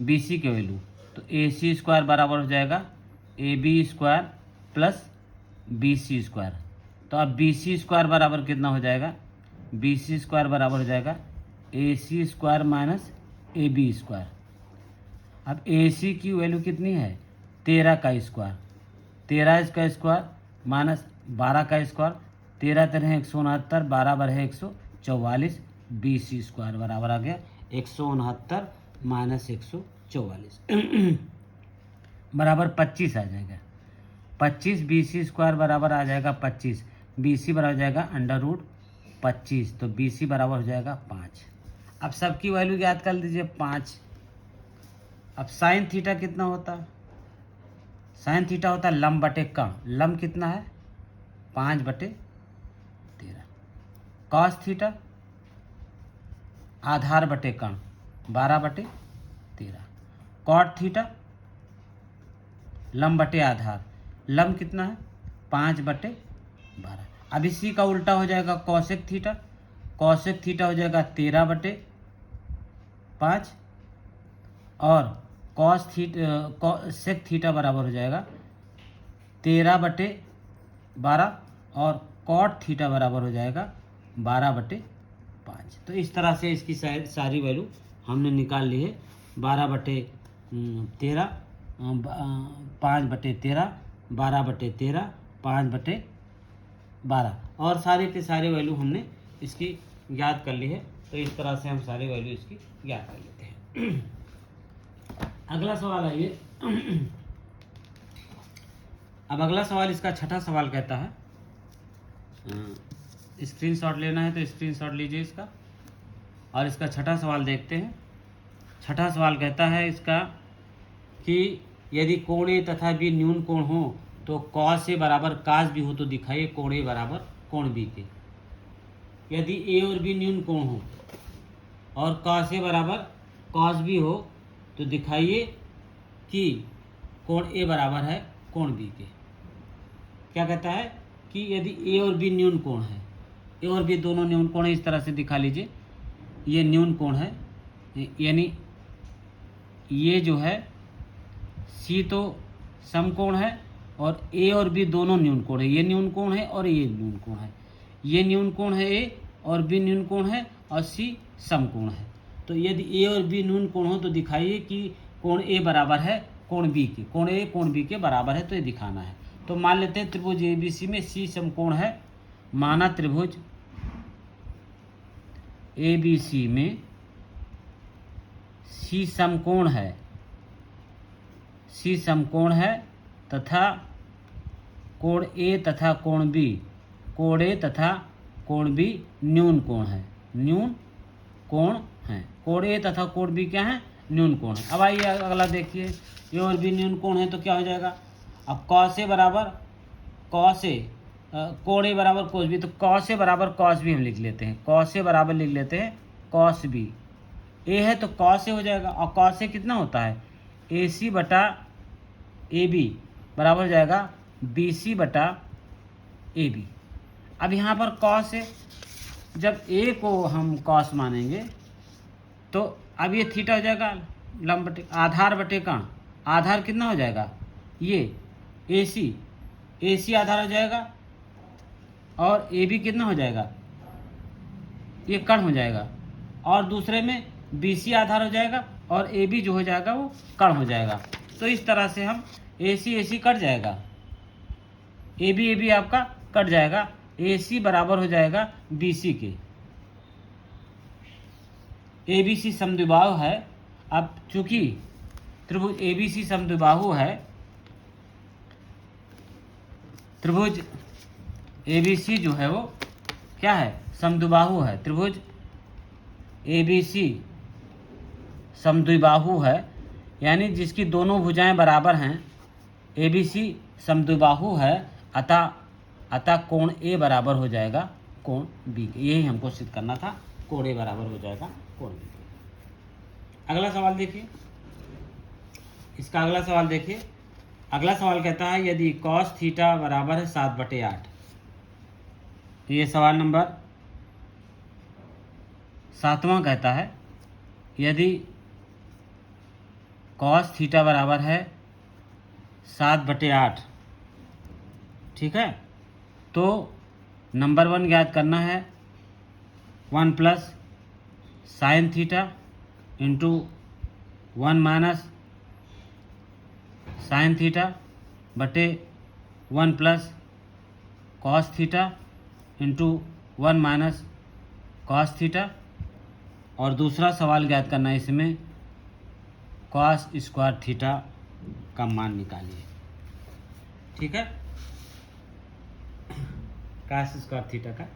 बी सी की वैल्यू। तो ए सी स्क्वायर बराबर हो जाएगा A B square plus B C square. तो अब बी सी स्क्वायर बराबर कितना हो जाएगा, बी सी स्क्वायर बराबर हो जाएगा A C square minus A B square. अब ए सी की वैल्यू कितनी है 13 का स्क्वायर, 13 का स्क्वायर माइनस 12 का स्क्वायर, 13 13 169, 12 12 144, बी सी स्क्वायर बराबर आ गया 169 माइनस 144 बराबर 25 आ जाएगा। 25 बी सी स्क्वायर बराबर आ जाएगा 25, बी सी बराबर हो जाएगा अंडर रूट 25, तो बी सी बराबर हो जाएगा 5। अब सबकी वैल्यू याद कर लीजिए 5। अब साइन थीटा कितना होता है, साइन थीटा होता है लंब बटे कर्ण, लंब कितना है 5 बटे 13। कॉस थीटा आधार बटे कर्ण 12 बटे 13। कॉट थीटा लंब बटे आधार, लंब कितना है 5 बटे 12। अब इसी का उल्टा हो जाएगा कॉसेक थीटा, कॉसेक थीटा हो जाएगा 13 बटे 5, और कॉस थीटा सेक थीटा बराबर हो जाएगा 13 बटे 12, और कॉट थीटा बराबर हो जाएगा 12 बटे 5। तो इस तरह से इसकी सारी वैल्यू हमने निकाल ली है। 12 बटे 13, 5 बटे 13, 12 बटे 13, 5 बटे 12, और सारे के सारे वैल्यू हमने इसकी याद कर ली है। तो इस तरह से हम सारी वैल्यू इसकी याद कर लेते हैं। अगला सवाल आइए। अब अगला सवाल, इसका छठा सवाल कहता है, स्क्रीनशॉट लेना है तो स्क्रीनशॉट लीजिए इसका, और इसका छठा सवाल देखते हैं। छठा सवाल कहता है इसका कि यदि कोण ए तथा बी न्यून कोण हो तो कॉस ए बराबर कास बी हो तो दिखाइए कोण ए बराबर कोण बी के। यदि ए और बी न्यून कोण हो और कॉस ए बराबर कॉस बी हो तो दिखाइए कि कोण ए बराबर है कोण बी के। क्या कहता है कि यदि ए और बी न्यून कोण है, ए और बी दोनों न्यून कोण है, इस तरह से दिखा लीजिए, ये न्यून कोण है, यानी ये जो है सी तो समकोण है और ए और बी दोनों न्यून कोण है, ये न्यून कोण है और ये न्यून कोण है, ये न्यून कोण है ए और बी न्यून कोण है और सी समकोण है। तो यदि ए और बी न्यून कोण हो तो दिखाइए कि कोण ए बराबर है कोण बी के, कोण ए कोण बी के बराबर है, तो ये दिखाना है। तो मान लेते हैं त्रिभुज ए बी सी में सी समकोण है, माना त्रिभुज ए बी सी में सी समकोण है, सी समकोण है तथा कोण ए तथा कोण बी, कोण ए तथा कोण बी न्यून कोण है, न्यून कोण है। कोण ए तथा कोण बी क्या है? न्यून कोण है। अब आइए अगला देखिए, ए और बी न्यून कोण है तो क्या हो जाएगा? अब कॉस ए बराबर कॉस ए, कोण ए बराबर कोस बी, तो कॉस ए बराबर कॉस बी हम लिख लेते हैं, कॉस ए बराबर लिख लेते हैं कॉस बी। ए है तो कॉस ए हो जाएगा और कॉस ए कितना होता है? ए सी बटा ए बी बराबर हो जाएगा बी सी बटा ए बी। अब यहाँ पर कॉस है, जब ए को हम कॉस मानेंगे तो अब ये थीटा हो जाएगा लंब बटे आधार बटे कण, आधार कितना हो जाएगा? ये ए सी आधार हो जाएगा और ए बी कितना हो जाएगा? ये कण हो जाएगा, और दूसरे में बी सी आधार हो जाएगा और ए बी जो हो जाएगा वो कण हो जाएगा। तो इस तरह से हम ए सी कट जाएगा, ए बी आपका कट जाएगा, ए सी बराबर हो जाएगा बी सी के। ए बी सी समद्विबाहु है। अब चूंकि त्रिभुज ए बी सी समद्विबाहु है, त्रिभुज ए बी सी जो है वो क्या है? समद्विबाहु है। त्रिभुज ए बी सी समद्विबाहु है, यानी जिसकी दोनों भुजाएं बराबर हैं, ए बी सी समद्विबाहु है, अतः कोण ए बराबर हो जाएगा कोण बी के। यही हमको सिद्ध करना था, कोण ए बराबर हो जाएगा कोण बी के। अगला सवाल देखिए, इसका अगला सवाल देखिए। अगला सवाल कहता है यदि कॉस थीटा बराबर है 7/8। ये सवाल नंबर 7वां कहता है यदि कॉस थीटा बराबर है 7/8, ठीक है, तो नंबर 1 ज्ञात करना है 1 plus sine theta into 1 minus sine theta बटे 1 plus cos theta into 1 minus cos theta. और दूसरा सवाल ज्ञात करना है इसमें कॉस स्क्वायर थीटा का मान निकालिए, ठीक है, कॉस स्क्वायर थीटा का।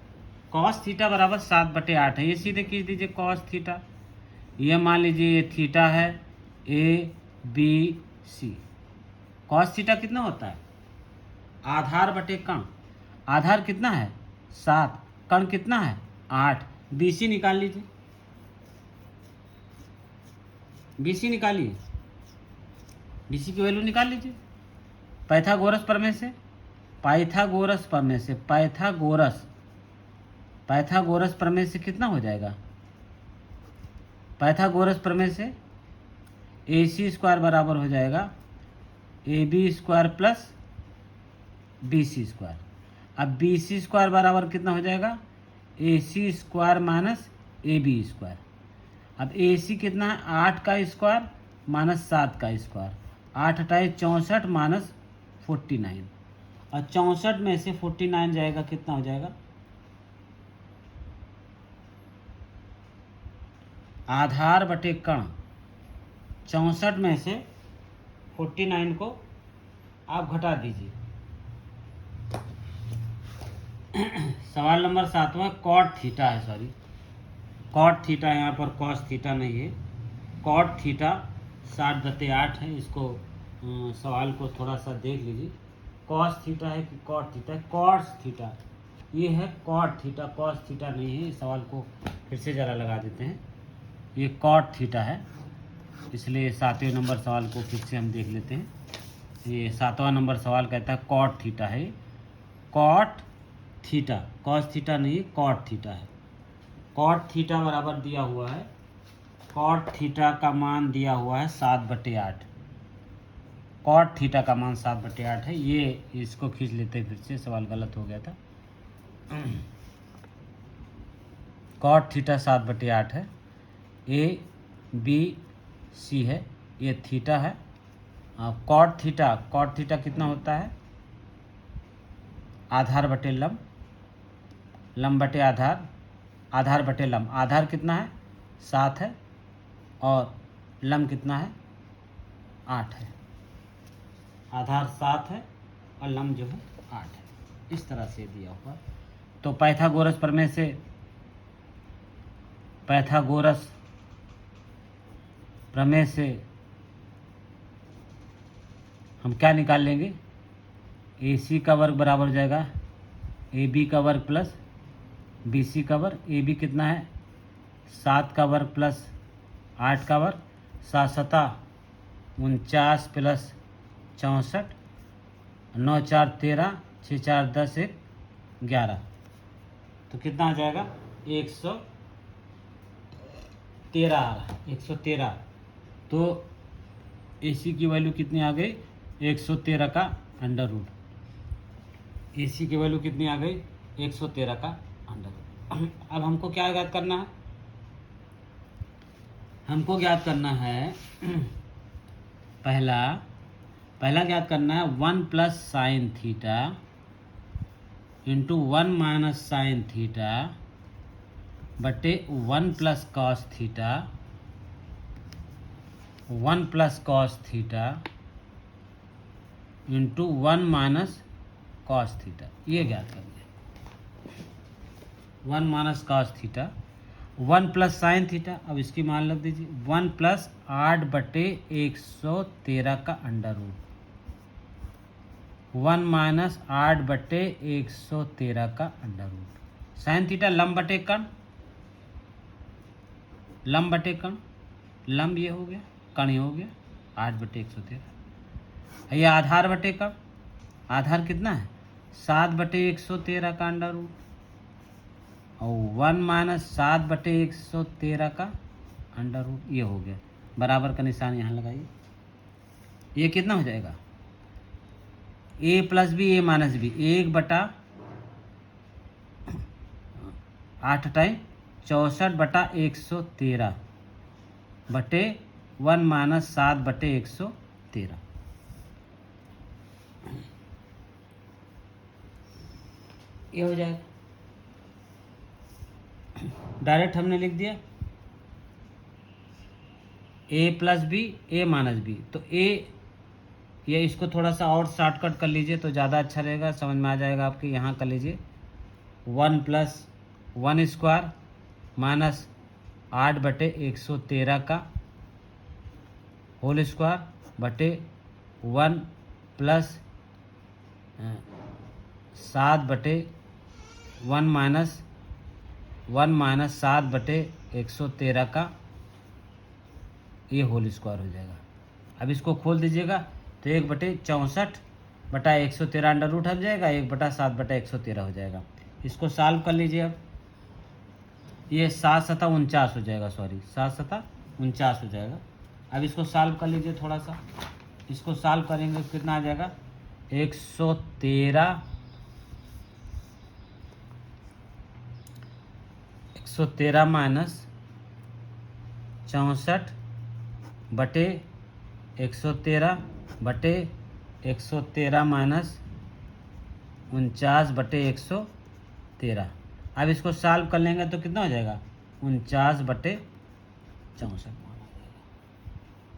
कॉस थीटा बराबर 7/8 है, ये सीधे खींच दीजिए कॉस थीटा, ये मान लीजिए ये थीटा है A B C. Cos theta कितना होता है? आधार बटे कण, आधार कितना है? 7, कण कितना है? 8। बी सी निकाल लीजिए, बी सी निकालिए, बी सी की वैल्यू निकाल लीजिए पाइथागोरस प्रमेय से, पाइथागोरस प्रमेय से, पाइथागोरस प्रमेय से कितना हो जाएगा? पाइथागोरस प्रमेय से ए सी स्क्वायर बराबर हो जाएगा A B square plus B C square. अब बी सी स्क्वायर बराबर कितना हो जाएगा? A C square minus A B square. अब ए सी कितना है? 8 का स्क्वायर माइनस 7 का स्क्वायर, 8 हटाए 64 माइनस 49, और 64 में से 49 जाएगा, कितना हो जाएगा? आधार बटे कण, 64 में से 49 को आप घटा दीजिए। सवाल नंबर 7वां कॉट थीटा है, सॉरी कॉट थीटा, यहाँ पर कॉस थीटा नहीं है, कॉट थीटा 60/8 है। इसको सवाल को थोड़ा सा देख लीजिए। कॉस थीटा है कि कॉट थीटा है? कॉस थीटा, ये है कॉट थीटा, कॉस थीटा नहीं है। इस सवाल को फिर से ज़रा लगा देते हैं। ये कॉट थीटा है, इसलिए 7वें नंबर सवाल को फिर से हम देख लेते हैं। ये 7वां नंबर सवाल कहता है कॉट थीटा है, कॉट थीटा, कॉस थीटा नहीं, कॉट थीटा है। कॉट थीटा बराबर दिया हुआ है, कॉट थीटा का मान दिया हुआ है 7/8। कॉट थीटा का मान 7/8 है। ये इसको खींच लेते हैं, फिर से सवाल गलत हो गया था। कॉट थीटा 7/8 है, ए बी सी है, ये थीटा है। कॉट थीटा कितना होता है? आधार बटे लंब, लंब बटे आधार, आधार बटे लंब। आधार कितना है? 7 है और लंब कितना है? 8 है। आधार 7 है और लंब जो है 8 है। इस तरह से दिया हुआ। तो पाइथागोरस प्रमेय से, पाइथागोरस प्रमेय से हम क्या निकाल लेंगे? ए सी का वर्ग बराबर हो जाएगा ए बी का वर्ग प्लस बी सी का वर्ग। ए बी कितना है? 7 का वर्ग प्लस 8 का वर्ग, 7 सता 49 प्लस 64, 9 4 13, 6 4 10, 1 11। तो कितना आ जाएगा? 113 आ रहा है, 113। तो ए सी की वैल्यू कितनी आ गई? 113 का अंडर रूट। ए सी की वैल्यू कितनी आ गई? 113 का अंडर रूट। अब हमको क्या ज्ञात करना है? हमको ज्ञात करना है पहला ज्ञात करना है 1 plus sine theta into 1 minus sine theta बटे 1 plus cos theta, 1 plus cos theta into 1 minus cos theta. ये ज्ञात करना है। 1 minus cos theta, 1 plus sine theta. अब इसकी मान लग दीजिए 1 प्लस 8/113 का अंडर रूट, 1 माइनस 8/113 का अंडर रूट। साइन थीटा लंब बटे कण, लंब बटे कण, लंब ये हो गया, कण ये हो गया, 8/113। ये आधार बटे कण, आधार कितना है? 7/113 का अंडर रूट, और 1 माइनस 7/113 का अंडर रूट। ये हो गया, बराबर का निशान यहाँ लगाइए। ये कितना हो जाएगा? ए प्लस बी, ए माइनस बी, 1/8 टाइम 64/113 बटे 1 माइनस 7/113। ये हो जाएगा। डायरेक्ट हमने लिख दिया ए प्लस बी, ए माइनस बी। तो ए, ये इसको थोड़ा सा और शॉर्टकट कर लीजिए तो ज़्यादा अच्छा रहेगा, समझ में आ जाएगा आपके। यहाँ कर लीजिए 1 प्लस 1 स्क्वायर माइनस 8/113 का होल स्क्वायर बटे 1 प्लस 7/1 माइनस 7/113 का ये होल स्क्वायर हो जाएगा। अब इसको खोल दीजिएगा तो 1/64/113 अंडर रूट हट जाएगा, 1/7/113 हो जाएगा। इसको सॉल्व कर लीजिए। अब ये 7 सता 49 हो जाएगा, सॉरी 7 सता 49 हो जाएगा। अब इसको सॉल्व कर लीजिए थोड़ा सा। इसको सॉल्व करेंगे कितना आ जाएगा? 113 माइनस 64/113 माइनस 49/113। अब इसको सॉल्व कर लेंगे तो कितना हो जाएगा? 49/64।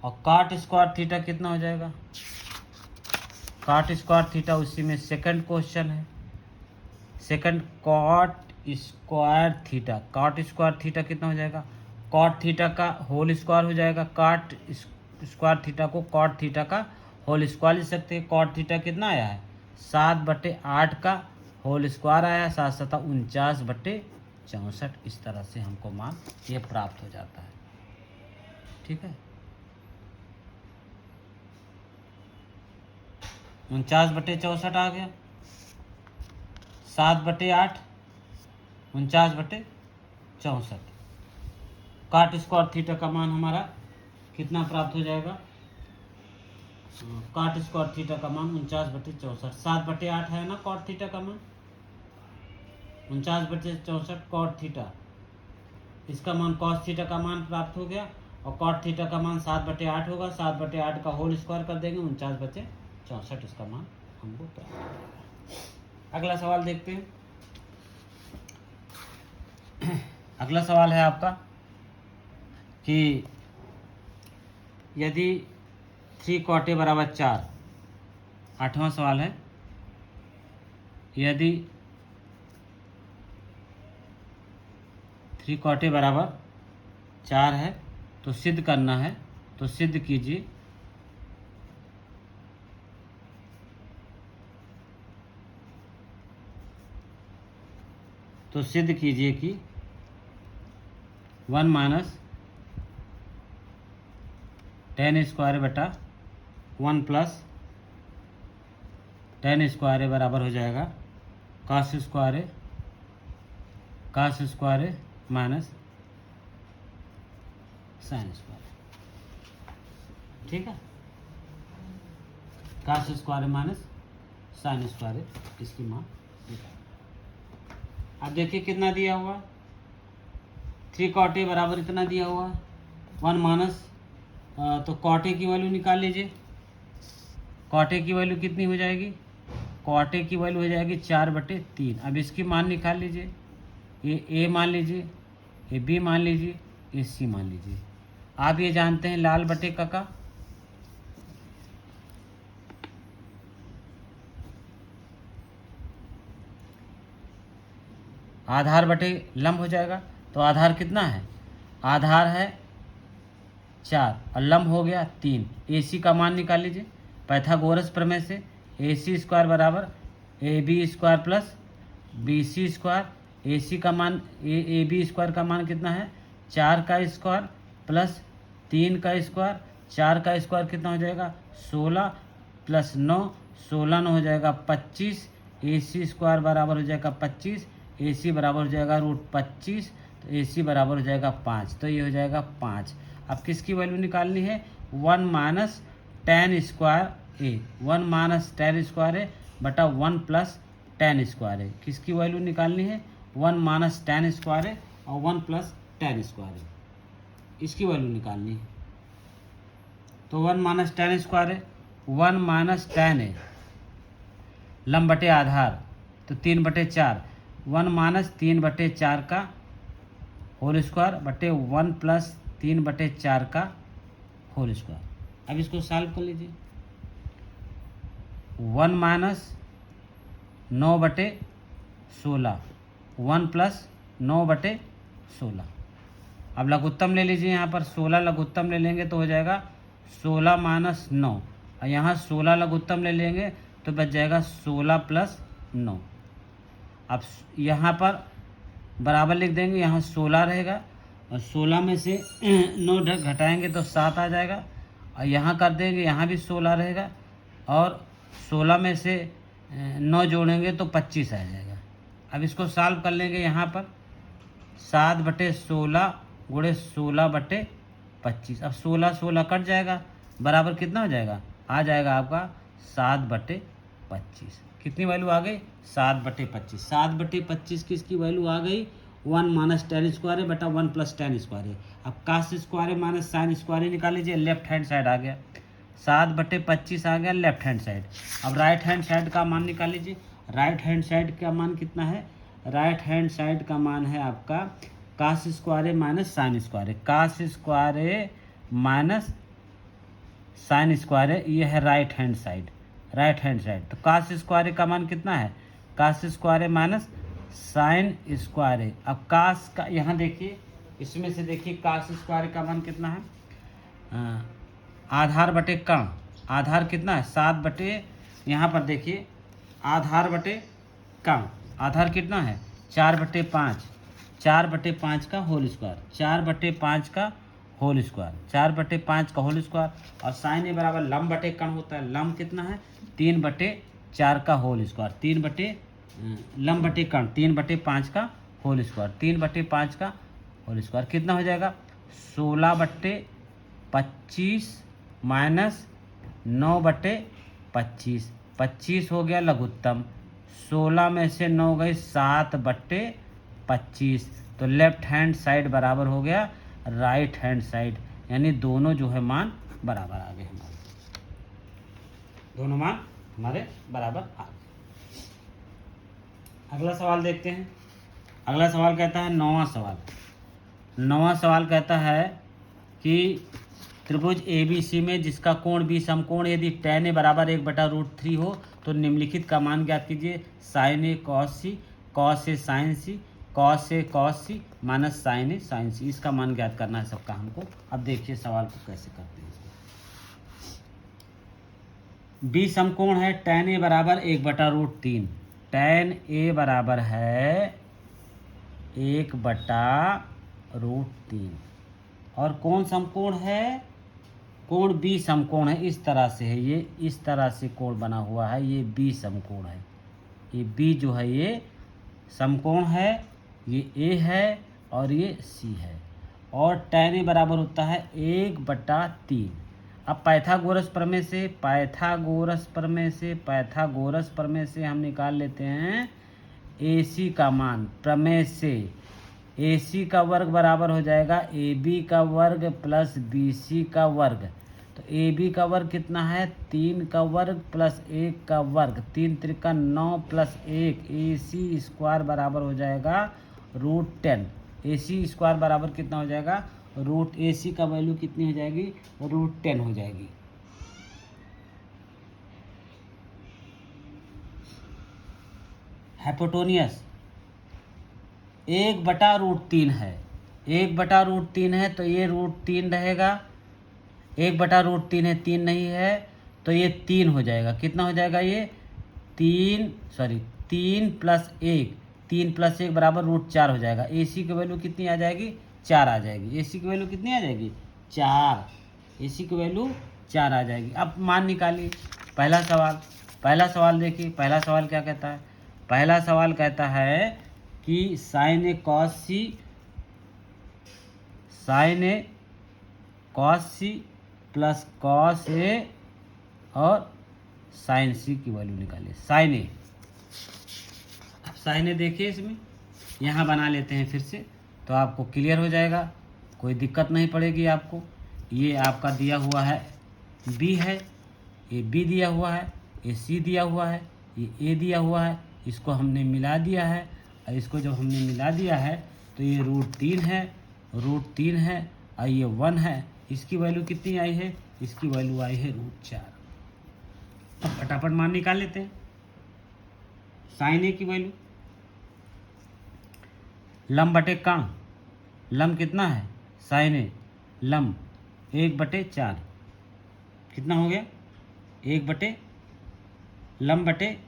और काट स्क्वायर थीटा कितना हो जाएगा? काट स्क्वायर थीटा उसी में सेकंड क्वेश्चन है। Second, cot square theta, cot square theta कितना हो जाएगा? कॉट थीटा का होल स्क्वायर हो जाएगा, कॉट स्क्वायर थीटा को कॉट थीटा का होल स्क्वायर लिख सकते हैं। कॉट थीटा कितना आया है 7/8 का होल स्क्वायर आया, 7×7 49/64। इस तरह से हमको मान ये प्राप्त हो जाता है। ठीक है, 49/64 आ गया, 7/8 49/64। कॉट स्क्वायर थीटा का मान हमारा कितना प्राप्त हो जाएगा, कॉट स्क्वायर थीटा का मान 49/64। 7/8 है ना कॉट थीटा का मान, 49/64 कॉट थीटा, इसका मान कॉस थीटा का मान प्राप्त हो गया। और कॉट थीटा का मान 7/8 होगा, 7/8 का होल स्क्वायर कर देंगे, 49/64 इसका मान हमको प्राप्त हो जाएगा। अगला सवाल देखते हैं। अगला सवाल है आपका कि यदि 3 = 4, 8वां सवाल है, यदि 3 = 4 है तो सिद्ध करना है, तो सिद्ध कीजिए कि 1 - tan² बटा 1 + tan² बराबर हो जाएगा cos² माइनस sin²। ठीक है, cos² माइनस sin², इसकी मान। अब देखिए कितना दिया हुआ, 3 बराबर इतना दिया हुआ, 1 माइनस, तो कॉटे की वैल्यू निकाल लीजिए। कॉटे की वैल्यू कितनी हो जाएगी, कॉटे की वैल्यू हो जाएगी 4/3। अब इसकी मान निकाल लीजिए, ये ए मान लीजिए, ये बी मान लीजिए, ये सी मान लीजिए। आप ये जानते हैं लाल बटे का आधार बटे लंब हो जाएगा। तो आधार कितना है, आधार है 4 और लंब हो गया 3। AC का मान निकाल लीजिए पाइथागोरस प्रमेय से। AC² बराबर AB² प्लस BC²। AC का मान AB² का मान कितना है 4 का स्क्वायर प्लस 3 का स्क्वायर, 4 का स्क्वायर कितना हो जाएगा 16 प्लस 9, 16 9 हो जाएगा 25। AC² बराबर हो जाएगा 25, AC बराबर हो जाएगा √25, तो AC बराबर हो जाएगा 5। तो ये हो जाएगा 5। अब किसकी वैल्यू निकालनी है, 1 - tan² A, 1 - tan² A बटा 1 + tan² A। किसकी वैल्यू निकालनी है, 1 - tan² A और 1 + tan² A, इसकी वैल्यू निकालनी है। तो 1 - tan² A, 1 - tan A लंब बटे आधार, तो 3/4, 1 - 3/4 का होल स्क्वायर बटे 1 + 3/4 का होल स्क्वायर। अब इसको सॉल्व कर लीजिए, 1 - 9/16, 1 + 9/16। अब लघुत्तम ले लीजिए, यहाँ पर 16 लघुत्तम ले लेंगे तो हो जाएगा 16 - 9, और यहाँ 16 लघुत्तम ले लेंगे तो बच जाएगा 16 + 9। अब यहाँ पर बराबर लिख देंगे, यहाँ 16 रहेगा और 16 में से 9 घटाएंगे तो 7 आ जाएगा, और यहाँ कर देंगे, यहाँ भी 16 रहेगा और 16 में से 9 जोड़ेंगे तो 25 आ जाएगा। अब इसको सॉल्व कर लेंगे, यहाँ पर 7/16 गुणे 16/25। अब 16 16 कट जाएगा, बराबर कितना हो जाएगा, आ जाएगा आपका 7/25। कितनी वैल्यू आ गई, 7/25। 7/25 किसकी वैल्यू आ गई, 1 - tan² A बटा 1 + tan² A। अब cos² माइनस sin² निकाल लीजिए, लेफ्ट हैंड साइड आ गया, 7/25 आ गया लेफ्ट हैंड साइड। अब राइट हैंड साइड का मान निकाल लीजिए। राइट हैंड साइड का मान कितना है, राइट हैंड साइड का मान है आपका cos² A minus sin² A, cos² A minus sin² A, ये है right hand side, right hand side. तो cos² A का मान कितना है, cos² A minus sin² A। अब cos का यहाँ देखिए, इसमें से देखिए काश स्क्वायर का मान कितना है, आधार बटे कण, आधार कितना है 7 बटे, यहाँ पर देखिए आधार बटे कण, आधार कितना है 4/5, 4/5 का होल स्क्वायर, 4/5 का होल स्क्वायर, 4/5 का होल स्क्वायर। और साइन ए बराबर लंब बटे कण होता है, लंब कितना है 3/4 का होल स्क्वायर, लंब बटे कण 3/5 का होल स्क्वायर, 3/5 का होल स्क्वायर कितना हो जाएगा 16/25 माइनस 9/25, 25 हो गया लघुत्तम, 16 में से 9 गए 7/25, तो लेफ्ट हैंड साइड बराबर हो गया राइट हैंड साइड, यानी दोनों जो है मान बराबर आ गए हमारे, दोनों मान हमारे बराबर आ गए। अगला सवाल देखते हैं। अगला सवाल कहता है 9वां सवाल, 9वां सवाल कहता है कि त्रिभुज ABC में जिसका कोण B समकोण यदि tan A बराबर 1/√3 हो तो निम्नलिखित का मान ज्ञात कीजिए, sin A cos C, cos A sin C, cos A cos C minus sin A sin C, इसका मान ज्ञात करना है सबका हमको। अब देखिए सवाल को कैसे करते हैं। B समकोण है, tan A बराबर 1/√3, tan A बराबर है 1/√3, और कोण समकोण है, कोण B समकोण है, इस तरह से है, ये इस तरह से कोण बना हुआ है, ये B समकोण है, ये B जो है ये समकोण है, ये A है और ये C है, और tan A बराबर होता है 1/3। अब पाइथागोरस प्रमेय से हम निकाल लेते हैं AC का मान, प्रमेय से AC का वर्ग बराबर हो जाएगा AB का वर्ग प्लस BC का वर्ग, तो AB का वर्ग कितना है 3 का वर्ग प्लस 1 का वर्ग, 3 त्रिका 9 प्लस 1, AC स्क्वायर बराबर हो जाएगा √10, AC स्क्वायर बराबर कितना हो जाएगा AC का वैल्यू कितनी हो जाएगी √10 हो जाएगी। हाइपोटेन्यूस 1/√3 है, 1/√3 है तो ये √3 रहेगा, 1/√3 है 3 नहीं है तो ये 3 हो जाएगा, कितना हो जाएगा ये 3 प्लस 1, 3 प्लस 1 बराबर √4 हो जाएगा। AC की वैल्यू कितनी आ जाएगी 4 आ जाएगी, AC की वैल्यू कितनी आ जाएगी 4, AC की वैल्यू 4 आ जाएगी। अब मान निकालिए। पहला सवाल देखिए, पहला सवाल क्या कहता है, पहला सवाल कहता है कि sin A cos C plus cos A और sin C की वैल्यू निकालिए। sin A देखिए, इसमें यहाँ बना लेते हैं फिर से, तो आपको क्लियर हो जाएगा, कोई दिक्कत नहीं पड़ेगी आपको। ये आपका दिया हुआ है B है, ये B दिया हुआ है, ये C दिया हुआ है, ये A दिया हुआ है, इसको हमने मिला दिया है, और इसको जब हमने मिला दिया है तो ये √3 है और ये 1 है, इसकी वैल्यू कितनी आई है, इसकी वैल्यू आई है √4। अब फटाफट मान निकाल लेते हैं। sin A की वैल्यू, लंब बटे कण, लंब कितना है sin A, लंब 1/4, कितना हो गया 1 लंब बटे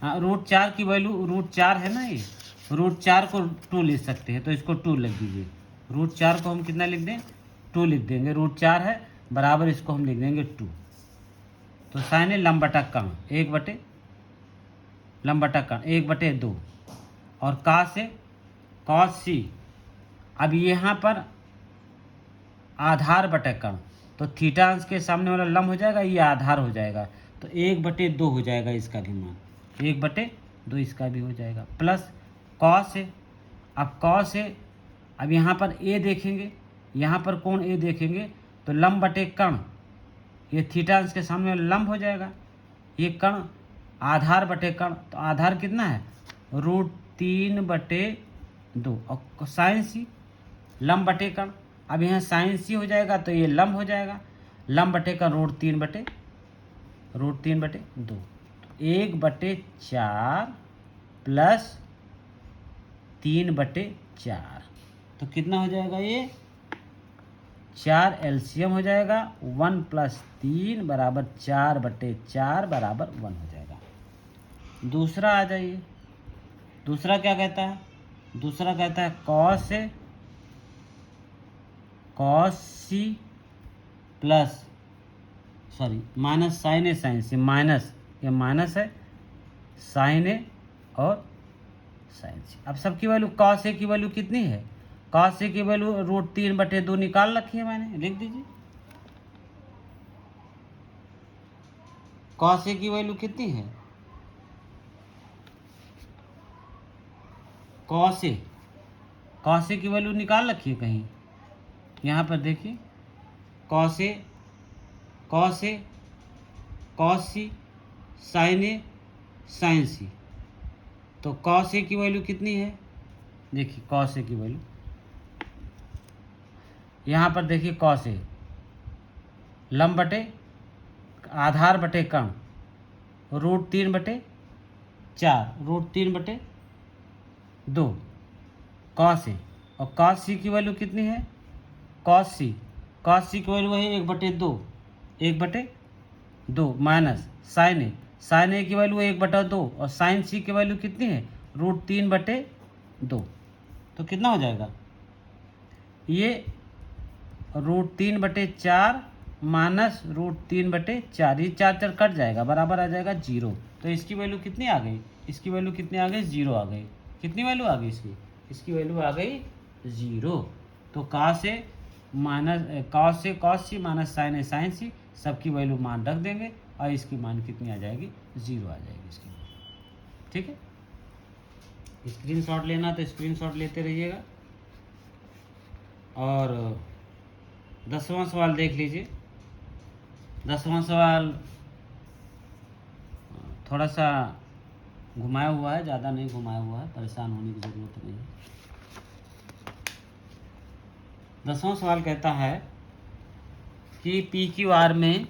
√4 की वैल्यू √4 है ना, ये √4 को 2 लिख सकते हैं, तो इसको 2 लिख दीजिए। √4 को हम कितना लिख दें 2 लिख देंगे, √4 है बराबर इसको हम लिख देंगे 2। तो sin A लंब बटा कण 1/2, और cos C, अब यहाँ पर आधार बटे कण, तो थीटा अंश के सामने वाला लंब हो जाएगा, ये आधार हो जाएगा, तो 1/2 हो जाएगा इसका भी मान, 1/2 इसका भी हो जाएगा, प्लस cos A। अब cos A, अब यहाँ पर A देखेंगे, यहाँ पर कोण A देखेंगे तो लंब बटे कण, ये थीटा अंश के सामने वाला लंब हो जाएगा, ये कण आधार बटे कण, तो आधार कितना है √3/2, और sin C लंब बटे कण, अब यहाँ sin C हो जाएगा तो ये लंब हो जाएगा, लंब बटे कण √3/2, 1/4 प्लस 3/4, तो कितना हो जाएगा ये 4 एलसीएम हो जाएगा 1 + 3 = 4/4 = 1 हो जाएगा। दूसरा आ जाइए, दूसरा क्या कहता है? दूसरा कहता है cos C plus minus sine A sine C, minus ये माइनस है साइन ए और साइन सी। अब सबकी वैल्यू कॉस ए की वैल्यू कितनी है? कॉस ए की वैल्यू √3/2 निकाल रखी है मैंने, लिख दीजिए। कॉस ए की वैल्यू कितनी है? कॉस ए की वैल्यू निकाल रखी है कहीं, यहाँ पर देखिए cos C sign A sine सी। तो कॉस ए की वैल्यू कितनी है? देखिए कॉस ए की वैल्यू यहाँ पर देखिए, कॉस ए लंब बटे आधार बटे कर्ण √3/4 √3/2 कॉस ए। और कॉस सी की वैल्यू कितनी है? कॉस सी की वैल्यू है 1/2 माइनस साइन ए की वैल्यू 1/2 और साइन सी की वैल्यू कितनी है? √3/2। तो कितना हो जाएगा ये? √3/4 माइनस √3/4, ये 4 कट जाएगा, बराबर आ जाएगा 0। तो इसकी वैल्यू कितनी आ गई? इसकी वैल्यू कितनी आ गई? 0 आ गई। कितनी वैल्यू आ गई इसकी? इसकी वैल्यू आ गई 0। तो cos C minus sine A sine सी, सबकी वैल्यू मान रख देंगे और इसकी मान कितनी आ जाएगी? 0 आ जाएगी इसकी। ठीक है, स्क्रीनशॉट लेना तो स्क्रीनशॉट लेते रहिएगा। और 10वां सवाल देख लीजिए। 10वां सवाल थोड़ा सा घुमाया हुआ है, ज़्यादा नहीं घुमाया हुआ है, परेशान होने की ज़रूरत नहीं है। 10वां सवाल कहता है कि PQR में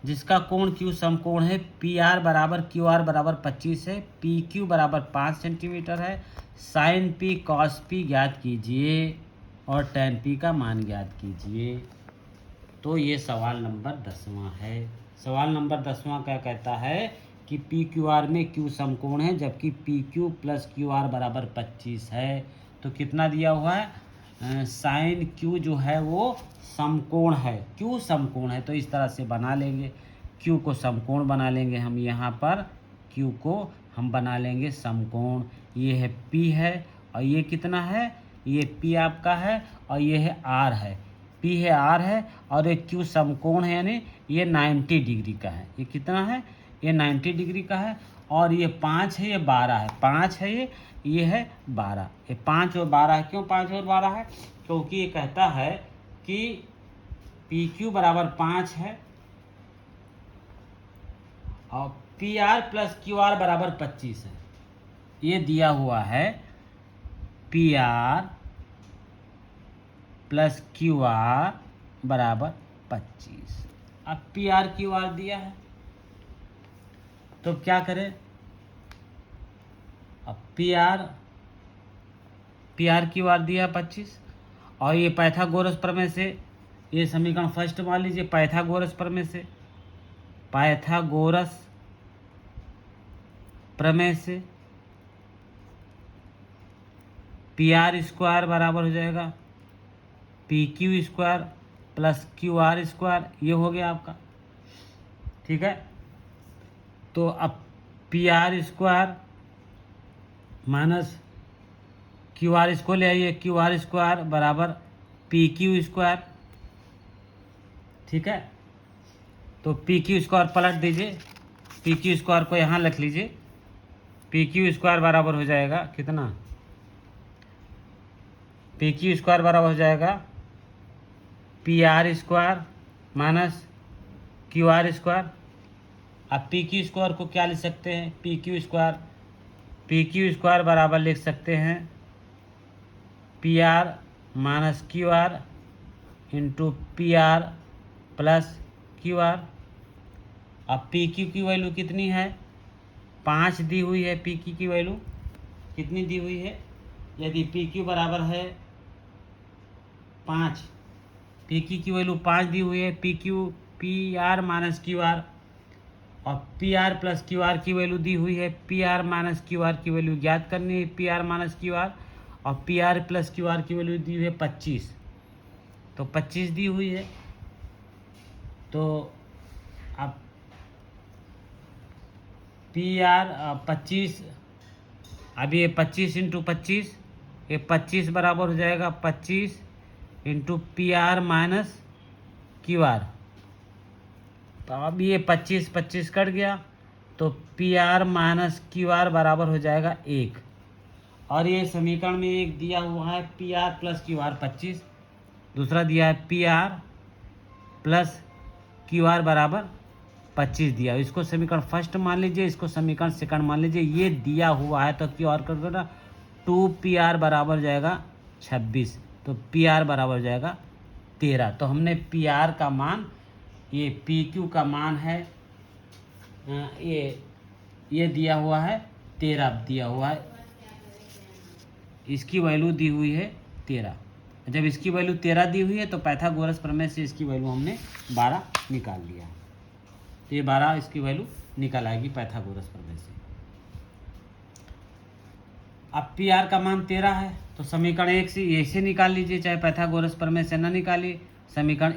जिसका कोण Q समकोण है, PR = QR = 25 है, PQ = 5 सेंटीमीटर है, साइन P cos P ज्ञात कीजिए और tan P का मान ज्ञात कीजिए। तो ये सवाल नंबर 10वां है। सवाल नंबर 10वां क्या कहता है कि PQR में Q समकोण है, जबकि PQ + QR = 25 है। तो कितना दिया हुआ है? साइन Q जो है वो समकोण है, Q समकोण है, तो इस तरह से बना लेंगे। Q को समकोण बना लेंगे हम, यहाँ पर Q को हम बना लेंगे समकोण। ये है P है और ये कितना है? ये P आपका है और ये है R है। P है R है और ये Q समकोण है, यानी ये 90 डिग्री का है। ये कितना है? ये 90 डिग्री का है। और ये 5 है, ये 12 है। 5 है ये है 12। ये 5 और 12 है। क्यों 5 और 12 है? क्योंकि ये कहता है कि PQ = 5 है और PR + QR = 25 है। ये दिया हुआ है PR + QR = 25। अब PR QR दिया है तो क्या करें? अब PR QR दिया 25 और ये पाइथागोरस प्रमेय से, ये समीकरण फर्स्ट मान लीजिए, पाइथागोरस प्रमेय से PR² बराबर हो जाएगा PQ² + QR²। ये हो गया आपका। ठीक है, तो अब PR² माइनस QR इसको ले आइए, QR² = PQ²। ठीक है, तो PQ² पलट दीजिए, PQ² को यहाँ लिख लीजिए। PQ² बराबर हो जाएगा कितना? PQ² बराबर हो जाएगा PR² माइनस QR²। अब PQ² को क्या लिख सकते हैं? PQ² बराबर लिख सकते हैं PR - QR × PR + QR। अब PQ की वैल्यू कितनी है? 5 दी हुई है। PQ की वैल्यू कितनी दी हुई है? यदि PQ बराबर है 5, पी की वैल्यू 5 दी हुई है, P R minus Q R, और P R plus Q R की वैल्यू दी हुई है, P R minus Q R की वैल्यू ज्ञात करनी है, P R minus Q R, और P R plus Q R की वैल्यू दी हुई है 25, तो 25 दी हुई है। तो अब पी आर 25, अब ये 25 इंटू 25, ये 25 बराबर हो जाएगा 25 into P R minus Q are. तो अब ये 25 कट गया, तो P R minus Q are बराबर हो जाएगा 1। और ये समीकरण में एक दिया हुआ है P R plus Q are 25, दूसरा दिया है P R plus Q are बराबर 25 दिया। इसको समीकरण फर्स्ट मान लीजिए, इसको समीकरण सेकंड मान लीजिए। ये दिया हुआ है तो क्यू आर कर 2 पी आर बराबर हो जाएगा 26, तो पी आर बराबर हो जाएगा 13। तो हमने पी आर का मान, ये पी क्यू का मान है, ये दिया हुआ है 13 दिया हुआ है, इसकी वैल्यू दी हुई है 13। जब इसकी वैल्यू 13 दी हुई है तो पाइथागोरस प्रमेय से इसकी वैल्यू हमने 12 निकाल लिया। तो ये 12 इसकी वैल्यू निकल आएगी पाइथागोरस प्रमेय से। अब पी आर का मान 13 है, तो समीकरण 1 से ये से निकाल लीजिए, चाहे पाइथागोरस प्रमेय से ना निकालिए, समीकरण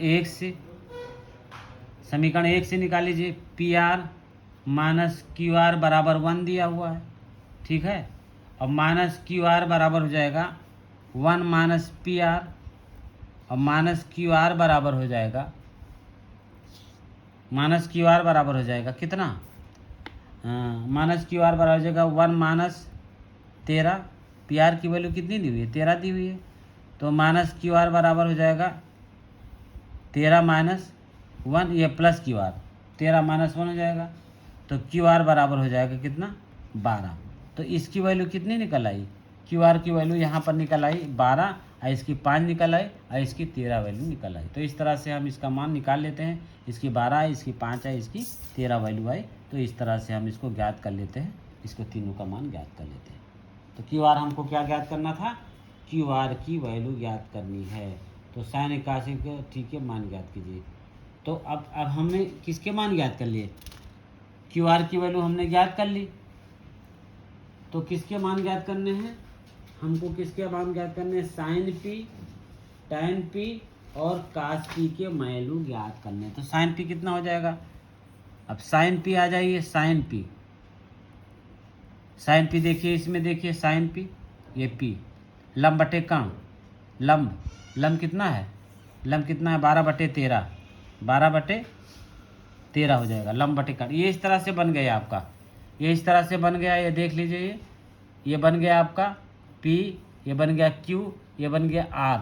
1 से निकाल लीजिए। P R minus Q are बराबर 1 दिया हुआ है, ठीक है। और माइनस क्यू आर बराबर हो जाएगा 1 माइनस पी आर, और माइनस क्यू आर बराबर हो जाएगा, माइनस क्यू आर बराबर हो जाएगा कितना, माइनस क्यू आर बराबर हो जाएगा 1 माइनस 13। पी आर की वैल्यू कितनी दी हुई है, 13 दी हुई है, तो माइनस क्यू आर बराबर हो जाएगा 13 माइनस 1, ये प्लस क्यू आर 13 माइनस 1 हो जाएगा, तो क्यू आर बराबर हो जाएगा कितना, 12। तो इसकी वैल्यू कितनी निकल आई, क्यू आर की वैल्यू यहाँ पर निकल आई 12, और इसकी 5 निकल आई, और इसकी 13 वैल्यू निकल आई। तो इस तरह से हम इसका मान निकाल लेते हैं, इसकी 12 है, इसकी 5 है, इसकी 13 वैल्यू आई। तो इस तरह से हम इसको ज्ञात कर लेते हैं, इसको तीनों का मान ज्ञात कर लेते हैं। तो क्यू आर हमको क्या ज्ञात करना था, क्यू आर की वैल्यू ज्ञात करनी है। तो साइन 81 के ठीक है मान ज्ञात कीजिए। तो अब हमने किसके मान ज्ञात कर लिए, क्यू आर की वैल्यू हमने ज्ञात कर ली, तो किसके मान ज्ञात करने हैं हमको, किसके मान ज्ञात करने हैं, साइन पी, टैन पी और कास पी के वैल्यू ज्ञात करने। तो साइन पी कितना हो जाएगा, अब साइन पी आ जाइए, साइन पी देखिए, इसमें देखिए साइन पी, ये पी लंब बटे कण, लंब कितना है, 12/13, 12/13 हो जाएगा लंब बटे कण। ये इस तरह से बन गया आपका, ये इस तरह से बन गया, ये देख लीजिए, ये बन गया आपका P, ये बन गया Q, ये बन गया R,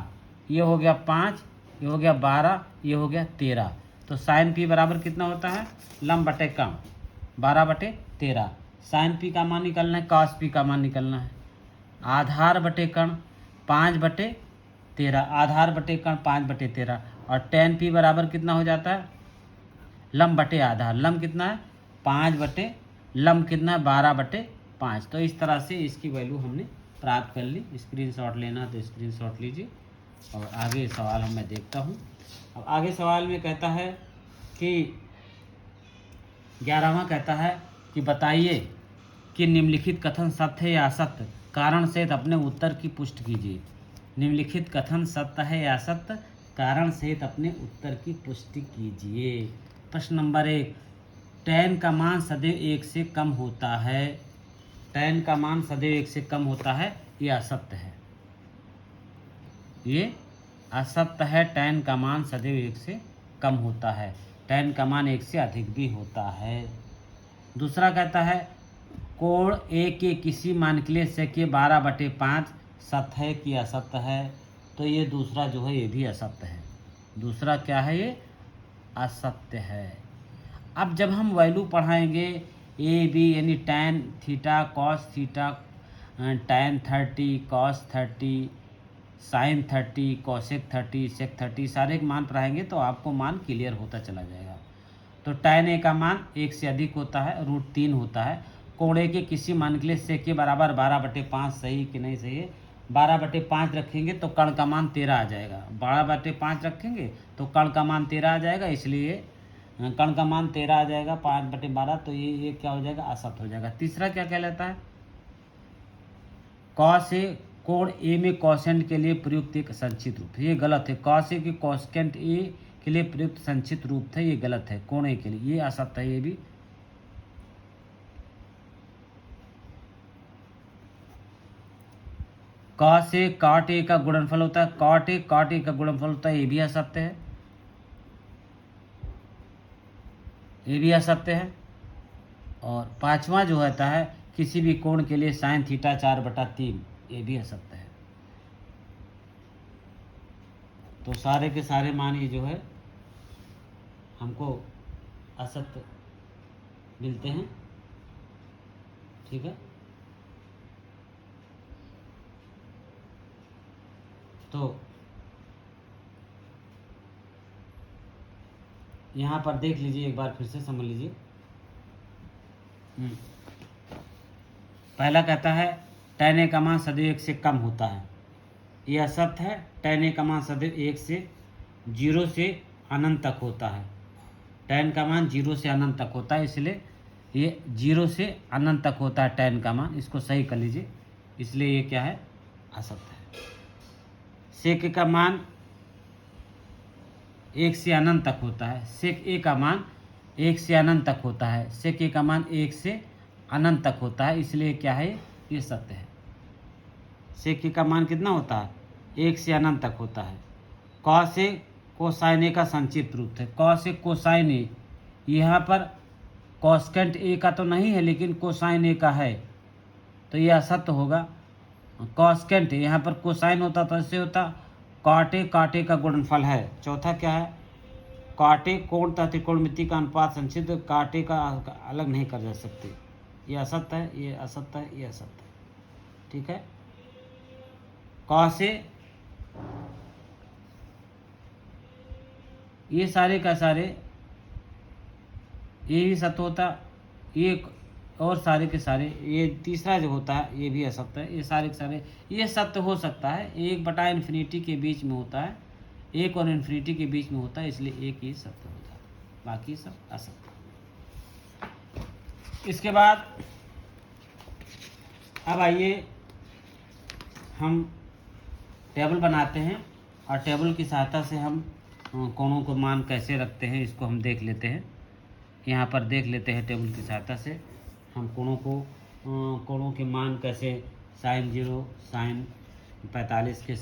ये हो गया 5, ये हो गया 12, ये हो गया 13। तो साइन P बराबर कितना होता है, लंब बटे कण 12/13। साइन P का मान निकलना है, कॉस P का मान निकलना है, आधार बटे कण 5/13, आधार बटे कण 5/13, और टैन P बराबर कितना हो जाता है, लंब बटे आधार, लंब कितना है 5/लंब कितना है 12/5। तो इस तरह से इसकी वैल्यू हमने प्राप्त कर ली। स्क्रीनशॉट लेना तो स्क्रीनशॉट लीजिए, और आगे सवाल मैं देखता हूँ। अब आगे सवाल में कहता है कि 11वां कहता है कि बताइए कि निम्नलिखित कथन सत्य है या असत्य, कारण सहित अपने उत्तर की पुष्टि कीजिए। निम्नलिखित कथन सत्य है या असत्य, कारण सहित अपने उत्तर की पुष्टि कीजिए। प्रश्न नंबर 1, टैन का मान सदैव 1 से कम होता है, टैन का मान सदैव 1 से कम होता है, ये असत्य है, ये असत्य है। टैन का मान सदैव 1 से कम होता है, टैन का मान 1 से अधिक भी होता है। दूसरा कहता है कोण ए के किसी मान के लिए सेके 12/5 सत्य है कि असत्य है। तो ये दूसरा जो है ये भी असत्य है, दूसरा क्या है, ये असत्य है। अब जब हम वैल्यू पढ़ाएंगे ए बी, यानी tan theta cos theta, tan 30 cos 30, sine 30, cosec 30, sec 30, सारे मान पढ़ाएंगे तो आपको मान क्लियर होता चला जाएगा। तो टैन ए का मान 1 से अधिक होता है, √3 होता है। कोण ए के किसी मान के लिए सेक के बराबर 12/5 सही कि नहीं सही है, 12/5 रखेंगे तो कर्ण का मान 13 आ जाएगा। 12/5 रखेंगे तो कर्ण का मान 13 आ जाएगा, इसलिए कर्ण का मान 13 आ जाएगा 5/12, तो ये क्या हो जाएगा, असत हो जाएगा। तीसरा क्या कहलाता है, कॉस ए कोण ए में कॉसेंट के लिए प्रयुक्त एक संचित रूप, ये गलत है। कॉस ए की कॉसेंट ए के लिए प्रयुक्त संचित रूप था, ये गलत है। कोण ए के लिए ये असत्य है, ये भी। कॉस ए कॉट ए का गुणनफल होता है, कॉट ए का गुणनफल होता है, ये भी असत्य है, ये भी असत्य है। और पांचवा जो होता है, किसी भी कोण के लिए साइन थीटा 4/3, ये भी असत्य है। तो सारे के सारे मान ये जो है हमको असत्य मिलते हैं, ठीक है। तो यहाँ पर देख लीजिए, एक बार फिर से समझ लीजिए। पहला कहता है tan a का मान सदैव 1 से कम होता है, ये असत्य है। tan a का मान सदैव 1 से 0 से अनंत तक होता है, tan का मान 0 से अनंत तक होता है, इसलिए ये 0 से अनंत तक होता है tan का मान, इसको सही कर लीजिए, इसलिए ये क्या है, असत्य है। sec का मान 1 से अनंत तक होता है, sec a का मान 1 से अनंत तक होता है, sec a का मान 1 से अनंत तक होता है, इसलिए क्या है, ये सत्य है। sec a का मान कितना होता है, 1 से अनंत तक होता है। cos a कोसाइन ए का संक्षिप्त रूप है, cos a कोसाइन ए, यहाँ पर कॉस्केंट ए का तो नहीं है लेकिन कोसाइन ए का है, तो ये असत्य होगा। कॉस्केंट यहाँ पर कोसाइन होता तो ऐसे होता, काटे का गुणनफल है। चौथा क्या है, काटे कोण तथा त्रिकोणमिति का अनुपात संचित, काटे का अलग नहीं कर जा सकते, ये असत्य है, ये असत्य है, ये असत्य है, ठीक है। कॉस ए, ये सारे का सारे ये भी सत्य होता, ये और सारे के सारे, ये तीसरा जो होता है ये भी असत्य है, ये सारे के सारे ये सत्य हो सकता है, 1/इन्फिनिटी के बीच में होता है, 1 और इन्फिनिटी के बीच में होता है, इसलिए एक ही सत्य होता है, बाकी सब असत्य। इसके बाद अब आइए हम टेबल बनाते हैं, और टेबल की सहायता से हम कोणों को मान कैसे रखते हैं इसको हम देख लेते हैं। यहाँ पर देख लेते हैं टेबल की सहायता से हम कोणों के मान कैसे, sin 0 sin 45 के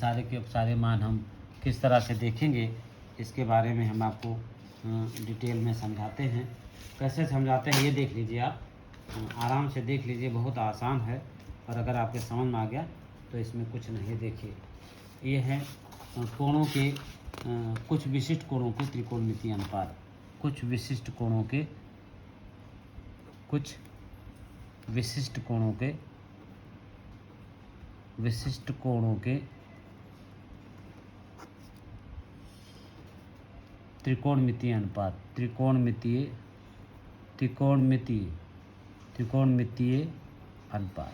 सारे मान हम किस तरह से देखेंगे, इसके बारे में हम आपको डिटेल में समझाते हैं। कैसे समझाते हैं ये देख लीजिए, आप आराम से देख लीजिए, बहुत आसान है, और अगर आपके समझ में आ गया तो इसमें कुछ नहीं। देखिए ये है कोणों के कुछ विशिष्ट कोणों के त्रिकोणमितीय अनुपात, कुछ विशिष्ट कोणों के त्रिकोणमितीय अनुपात, त्रिकोणमितीय अनुपात,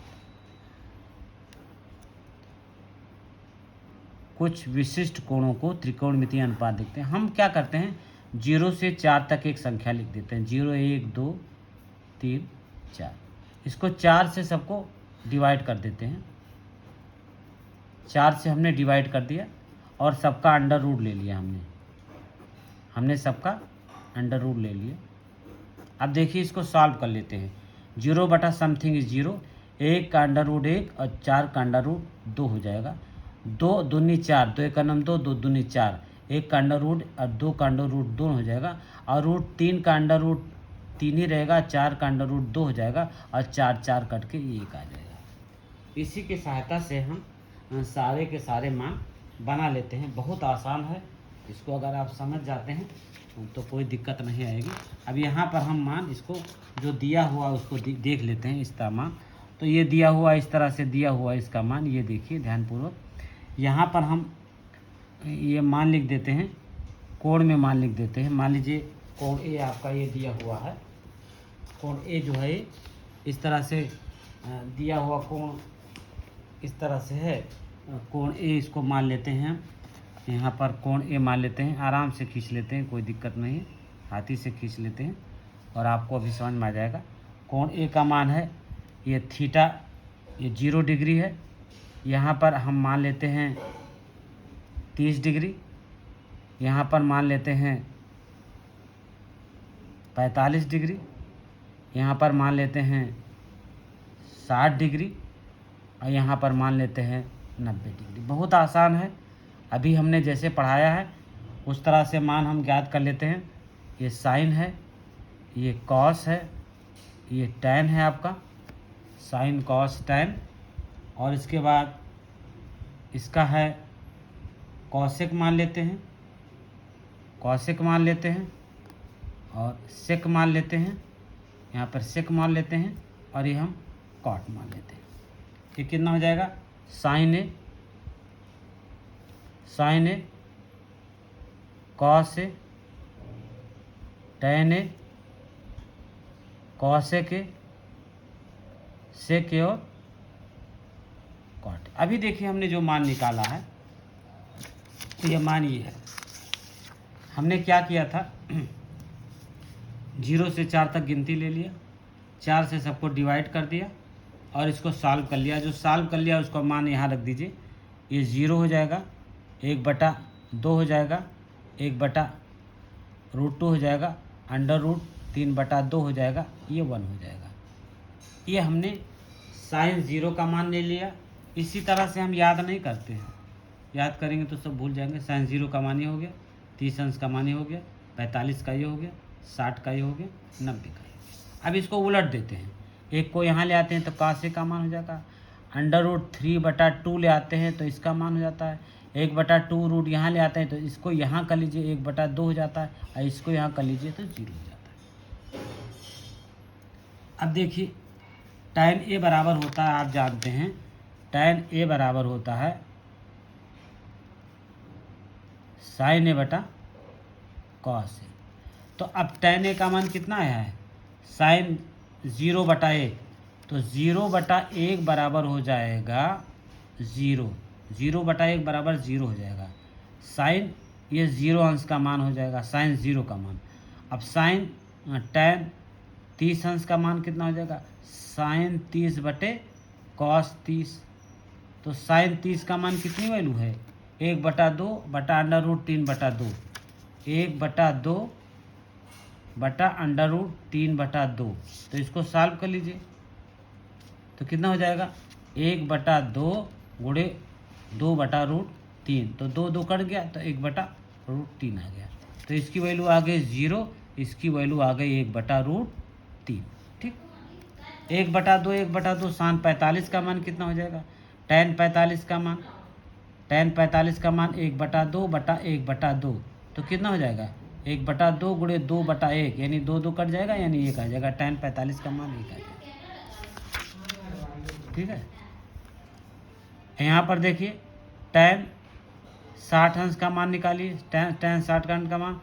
कुछ विशिष्ट कोणों को त्रिकोणमितीय अनुपात देखते हैं। हम क्या करते हैं, 0 से 4 तक एक संख्या लिख देते हैं, 0 1 2 3 4, इसको 4 से सबको डिवाइड कर देते हैं, 4 से हमने डिवाइड कर दिया और सबका अंडर रूट ले लिया, हमने सबका अंडर रूट ले लिया। अब देखिए इसको सॉल्व कर लेते हैं, 0/समथिंग इज 0, 1 का अंडर रूट 1 और 4 का अंडर रूट 2 हो जाएगा, 2 दूनी 4, 2 1 2, 2 दूनी 4, 1 का अंडर रूट और 2 का अंडर रूट 2 हो जाएगा, और रूट 3 का अंडर रूट 3 ही रहेगा, 4 का अंडर रूट 2 हो जाएगा, और 4 4 कट के 1 आ जाएगा। इसी की सहायता से हम सारे के सारे मान बना लेते हैं, बहुत आसान है, इसको अगर आप समझ जाते हैं तो कोई दिक्कत नहीं आएगी। अब यहाँ पर हम मान इसको जो दिया हुआ उसको देख लेते हैं, इसका मान तो ये दिया हुआ, इस तरह से दिया हुआ इसका मान, ये देखिए ध्यानपूर्वक, यहाँ पर हम ये मान लिख देते हैं, कोण में मान लिख देते हैं। मान लीजिए कोण ए आपका ये दिया हुआ है, कोण ए जो है इस तरह से दिया हुआ कोण इस तरह से है, कोण ए इसको मान लेते हैं हम, यहाँ पर कोण ए मान लेते हैं, आराम से खींच लेते हैं, कोई दिक्कत नहीं है, हाथी से खींच लेते हैं और आपको अभी समझ में आ जाएगा। कोण ए का मान है ये थीटा, ये 0 डिग्री है। यहाँ पर हम मान लेते हैं 30 डिग्री, यहाँ पर मान लेते हैं 45 डिग्री, यहाँ पर मान लेते हैं 60 डिग्री और यहाँ पर मान लेते हैं 90 डिग्री। बहुत आसान है, अभी हमने जैसे पढ़ाया है उस तरह से मान हम ज्ञात कर लेते हैं। ये साइन है, ये कॉस है, ये टैन है आपका, साइन कॉस टैन, और इसके बाद इसका है कॉसेक मान लेते हैं, कॉसेक मान लेते हैं और सेक मान लेते हैं, यहाँ पर सेक मान लेते हैं और ये हम कॉट मान लेते हैं। ये कितना हो जाएगा, sine A cos A tan A cosec A sec A और कॉट। अभी देखिए हमने जो मान निकाला है तो ये मान ये है। हमने क्या किया था 0 से 4 तक गिनती ले लिया, 4 से सबको डिवाइड कर दिया और इसको सॉल्व कर लिया। जो सॉल्व कर लिया उसका मान यहाँ रख दीजिए, ये 0 हो जाएगा, 1/2 हो जाएगा, 1/√2 हो जाएगा, √3/2 हो जाएगा, ये 1 हो जाएगा। ये हमने साइन 0 का मान ले लिया। इसी तरह से हम याद नहीं करते हैं, याद करेंगे तो सब भूल जाएंगे। साइन 0 का मान ये हो गया, 30 अंश का मान ये हो गया, 45 का ये हो गया, 60 का ये हो गया, 90 का ये हो गया। अब इसको उलट देते हैं, एक को यहाँ ले आते हैं तो कासे का मान हो जाएगा, √3/2 ले आते हैं तो इसका मान हो जाता है, 1/2 रूट यहाँ ले आते हैं तो इसको यहाँ कर लीजिए 1/2 हो जाता है और इसको यहाँ कर लीजिए तो 0 हो जाता है। अब देखिए tan ए बराबर होता है, आप जानते हैं tan ए बराबर होता है sin a/cos ए। तो अब tan ए का मान कितना आया है, sin 0/1, तो 0/1 बराबर हो जाएगा 0, 0/1 बराबर 0 हो जाएगा। साइन ये 0 अंश का मान हो जाएगा, साइन 0 का मान। अब साइन tan 30 अंश का मान कितना हो जाएगा, साइन 30/cos 30। तो साइन 30 का मान कितनी वैल्यू है, 1/2/√3/2, 1/2/√3/2। तो इसको सॉल्व कर लीजिए तो कितना हो जाएगा, 1/2 गुणे 2/√3, तो 2 कट गया तो 1/√3 आ गया। तो इसकी वैल्यू आ गई 0, इसकी वैल्यू आ गई 1/√3। ठीक, 1/2 साइन 45 का मान कितना हो जाएगा, tan 45 का मान, tan 45 का मान 1/2/1/2, तो कितना हो जाएगा 1/2 गुणे 2/1, यानी 2 कट जाएगा यानी 1 आ जाएगा, tan 45 का मान 1 आ जाएगा। ठीक है, यहाँ पर देखिए tan 60 अंश का मान निकालिए, tan 60 अंश का मान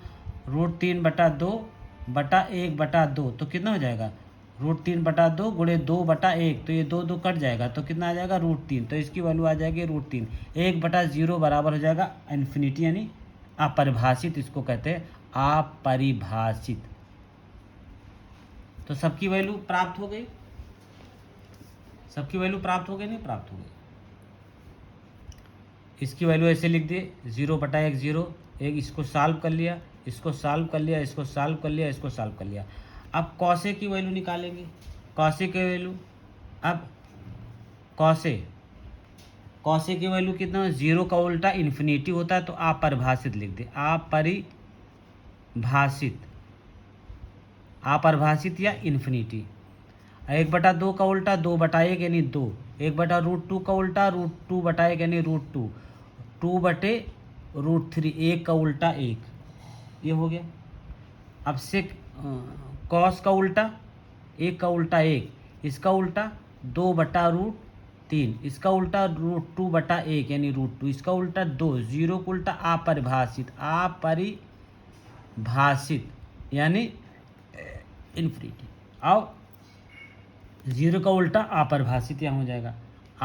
√3/2/1/2, तो कितना हो जाएगा √3/2 गुणे 2/1, तो ये 2 कट जाएगा तो कितना आ जाएगा √3, तो इसकी वैल्यू आ जाएगी √3। 1/0 बराबर हो जाएगा इन्फिनिटी, यानी अपरिभाषित, इसको कहते हैं अपरिभाषित। तो सबकी वैल्यू प्राप्त हो गई, सबकी वैल्यू प्राप्त हो गई, नहीं प्राप्त हो गई। इसकी वैल्यू ऐसे लिख दिए 0/1 0, एक इसको सॉल्व कर लिया, इसको सॉल्व कर लिया, इसको सॉल्व कर लिया, इसको सॉल्व कर लिया। अब कॉसे की वैल्यू निकालेंगे, कॉसे की वैल्यू, अब कॉसे की वैल्यू कितना है, 0 का उल्टा इन्फिनिटी होता है, तो अपरिभाषित लिख दे, अपरिभाषित या इन्फिनिटी। 1/2 का उल्टा 2/1 यानी 2, 1/√2 का उल्टा √2/1 यानी √2, 2/√3, 1 का उल्टा 1, ये हो गया। अब से कॉस का उल्टा 1 का उल्टा 1, इसका उल्टा 2/√3, इसका उल्टा √2/1 यानी √2, इसका उल्टा 2, 0 का उल्टा अपरिभाषित यानी इन्फिनिटी। अब 0 का उल्टा अपरिभाषित यहाँ हो जाएगा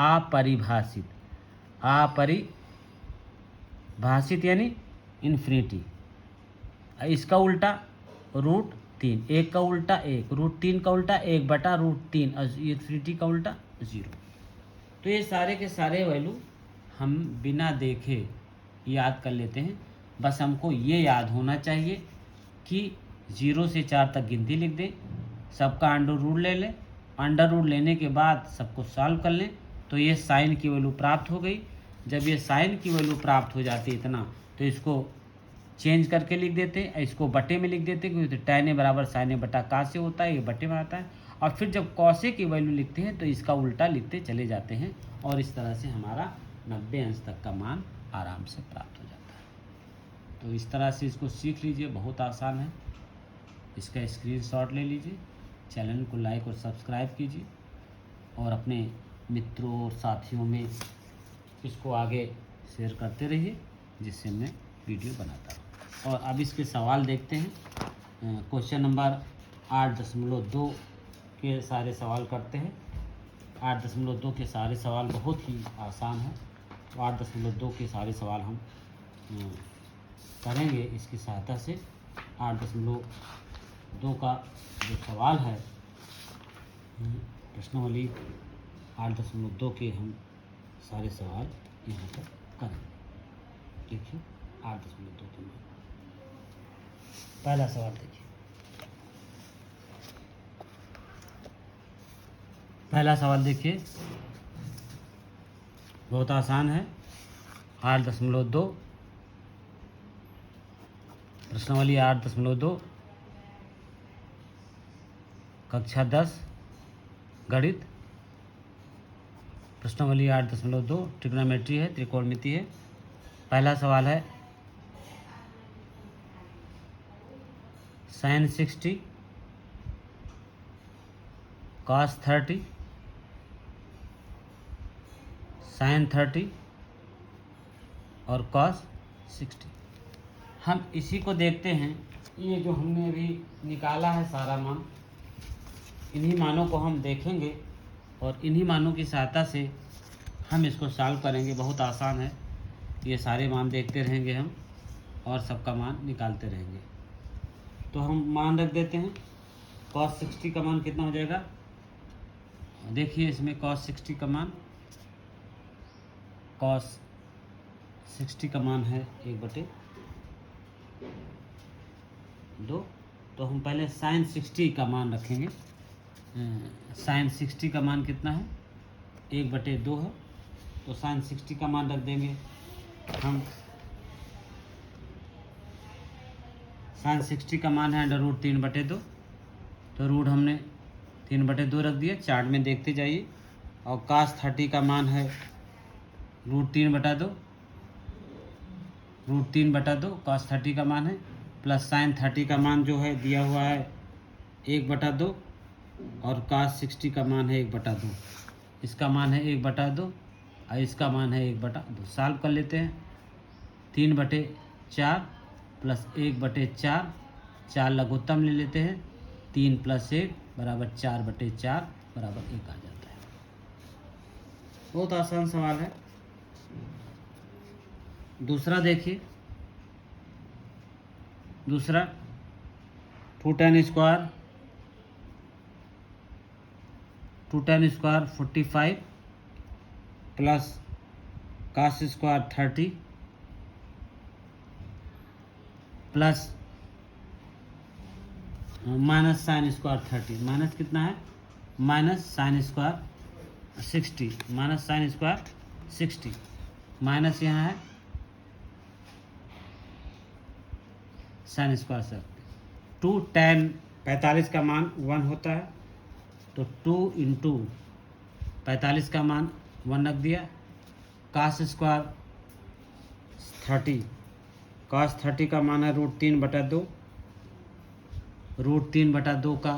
अपरिभाषित। अपरिभाषित यानी इन्फिनिटी। इसका उल्टा √3, एक का उल्टा एक, √3 का उल्टा 1/√3, और इन्फिनिटी का उल्टा 0। तो ये सारे के सारे वैल्यू हम बिना देखे याद कर लेते हैं। बस हमको ये याद होना चाहिए कि 0 से 4 तक गिनती लिख दें, सबका अंडर रूट ले लें, अंडर रूट लेने के बाद सबको सॉल्व कर लें, तो ये साइन की वैल्यू प्राप्त हो गई। जब ये साइन की वैल्यू प्राप्त हो जाती है इतना, तो इसको चेंज करके लिख देते हैं, इसको बटे में लिख देते हैं, क्योंकि tan a बराबर sin a बटा cos a होता है, ये बटे में आता है। और फिर जब cos a की वैल्यू लिखते हैं तो इसका उल्टा लिखते चले जाते हैं, और इस तरह से हमारा 90 अंश तक का मान आराम से प्राप्त हो जाता है। तो इस तरह से इसको सीख लीजिए, बहुत आसान है। इसका स्क्रीनशॉट ले लीजिए, चैनल को लाइक और सब्सक्राइब कीजिए, और अपने मित्रों और साथियों में इसको आगे शेयर करते रहिए, जिससे मैं वीडियो बनाता हूँ। और अब इसके सवाल देखते हैं। क्वेश्चन नंबर 8.2 के सारे सवाल करते हैं। 8.2 के सारे सवाल बहुत ही आसान है। 8.2 के सारे सवाल हम करेंगे इसकी सहायता से। 8.2 का जो सवाल है, प्रश्नावली 8.2 के हम सारे सवाल यहाँ पर करेंगे। देखिए 8.2 के में पहला सवाल देखिए। पहला सवाल देखिए, बहुत आसान है। 8.2 प्रश्नावली 8.2 कक्षा 10 गणित। प्रश्नावली 8.2 ट्रिग्नोमेट्री है, त्रिकोणमिति है। पहला सवाल है sin 60 cos 30 sin 30 और cos 60। हम इसी को देखते हैं। ये जो हमने अभी निकाला है सारा मान, इन्हीं मानों को हम देखेंगे, और इन्हीं मानों की सहायता से हम इसको सॉल्व करेंगे। बहुत आसान है, ये सारे मान देखते रहेंगे हम, और सबका मान निकालते रहेंगे। तो हम मान रख देते हैं। cos 60 का मान कितना हो जाएगा? देखिए इसमें cos 60 का मान, cos 60 का मान है 1/2। तो हम पहले sin 60 का मान रखेंगे। sin 60 का मान कितना है? 1/2 है। तो sin 60 का मान रख देंगे हम। sin 60 का मान है √3/2। तो रूट हमने 3/2 रख दिया, चार्ट में देखते जाइए। और cos 30 का मान है √3/2, √3/2 cos 30 का मान है, प्लस sin 30 का मान जो है दिया हुआ है 1/2, और cos 60 का मान है 1/2। इसका मान है 1/2 और इसका मान है 1/2। सॉल्व कर लेते हैं। 3/4 प्लस 1/4, 4 लघुत्तम ले लेते हैं। 3 + 1 बराबर 4/4 बराबर 1 आ जाता है। बहुत आसान सवाल है। दूसरा देखिए, दूसरा 2 tan square 45 plus cos square 30 plus minus sine square 30। Minus कितना है? Minus sine square 60, minus sine square 60, minus यहाँ है साइन स्क्वायर से। 2 tan 45 का मान 1 होता है, तो 2 × 45 का मान 1 रख दिया। cos स्क्वायर 30, cos 30 का मान है √3/2, √3/2 का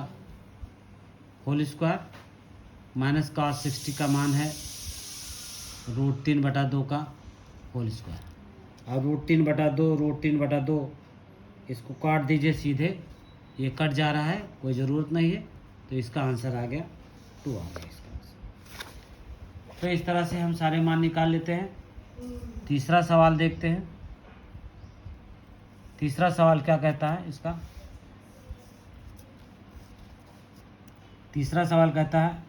होल स्क्वायर, माइनस cos 60 का मान है √3/2 का होल स्क्वायर। और √3/2 इसको काट दीजिए सीधे, ये कट जा रहा है, कोई ज़रूरत नहीं है। तो इसका आंसर आ गया 2 आ गया इसका आंसर। तो इस तरह से हम सारे मान निकाल लेते हैं। तीसरा सवाल देखते हैं। तीसरा सवाल क्या कहता है इसका? तीसरा सवाल कहता है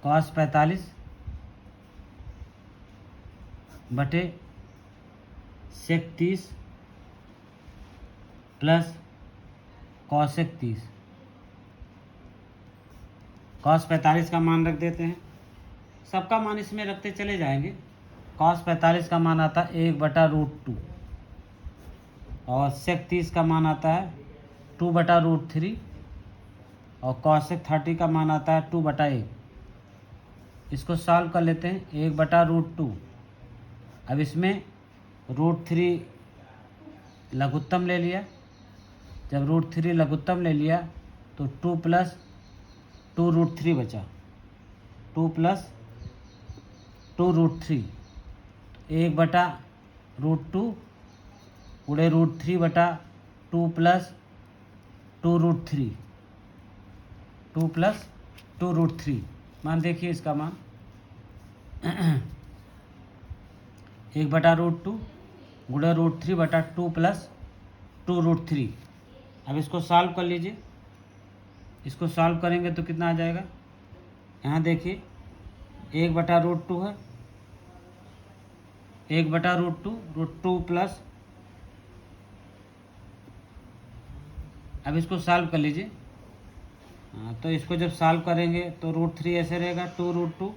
cos 45 बटे sec 30 प्लस cosec 30। cos 45 का मान रख देते हैं, सबका मान इसमें रखते चले जाएंगे। cos 45 का मान आता है 1/√2 और sec 30 का मान आता है 2/√3 और cosec 30 का मान आता है 2/1। इसको सॉल्व कर लेते हैं। 1/√2, अब इसमें √3 लघुत्तम ले लिया। जब √3 लघुत्तम ले लिया तो 2 + 2√3 बचा, 2 + 2√3, 1/√2 गुणे √3/2 + 2√3, 2 + 2√3 मान देखिए इसका मान 1/√2 गुणे √3/2 + 2√3। अब इसको सॉल्व कर लीजिए। इसको सॉल्व करेंगे तो कितना आ जाएगा? यहाँ देखिए 1/√2 है, 1/√2 √2 प्लस, अब इसको सॉल्व कर लीजिए। हाँ, तो इसको जब सॉल्व करेंगे तो √3 ऐसे रहेगा, 2√2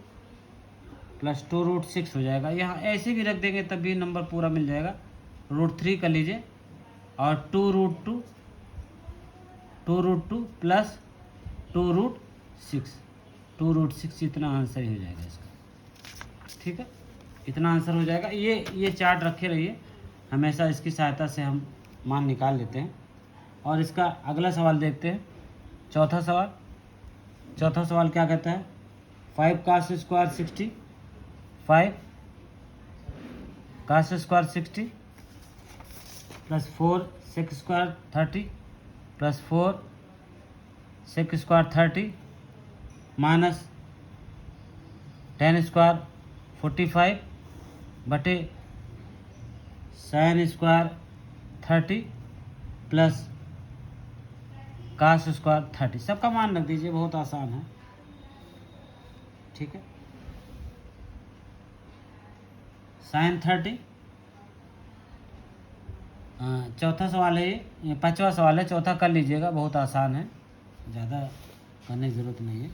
प्लस 2√6 हो जाएगा। यहाँ ऐसे भी रख देंगे तब भी नंबर पूरा मिल जाएगा। √3 कर लीजिए और 2√2 प्लस 2√6, 2√6 इतना आंसर ही हो जाएगा इसका। ठीक है, इतना आंसर हो जाएगा। ये चार्ट रखे रहिए, हमेशा इसकी सहायता से हम मान निकाल लेते हैं। और इसका अगला सवाल देखते हैं। चौथा सवाल क्या कहता है? 5 cos square 60, 5 cos square 60 plus 4 sec square 30 plus 4 sec square 30 minus tan square 45 बटे sin square 30 plus cos square 30। सबका मान रख दीजिए, बहुत आसान है। ठीक है, sin 30, चौथा सवाल है ये, पांचवा सवाल है। चौथा कर लीजिएगा, बहुत आसान है, ज़्यादा करने की ज़रूरत नहीं है।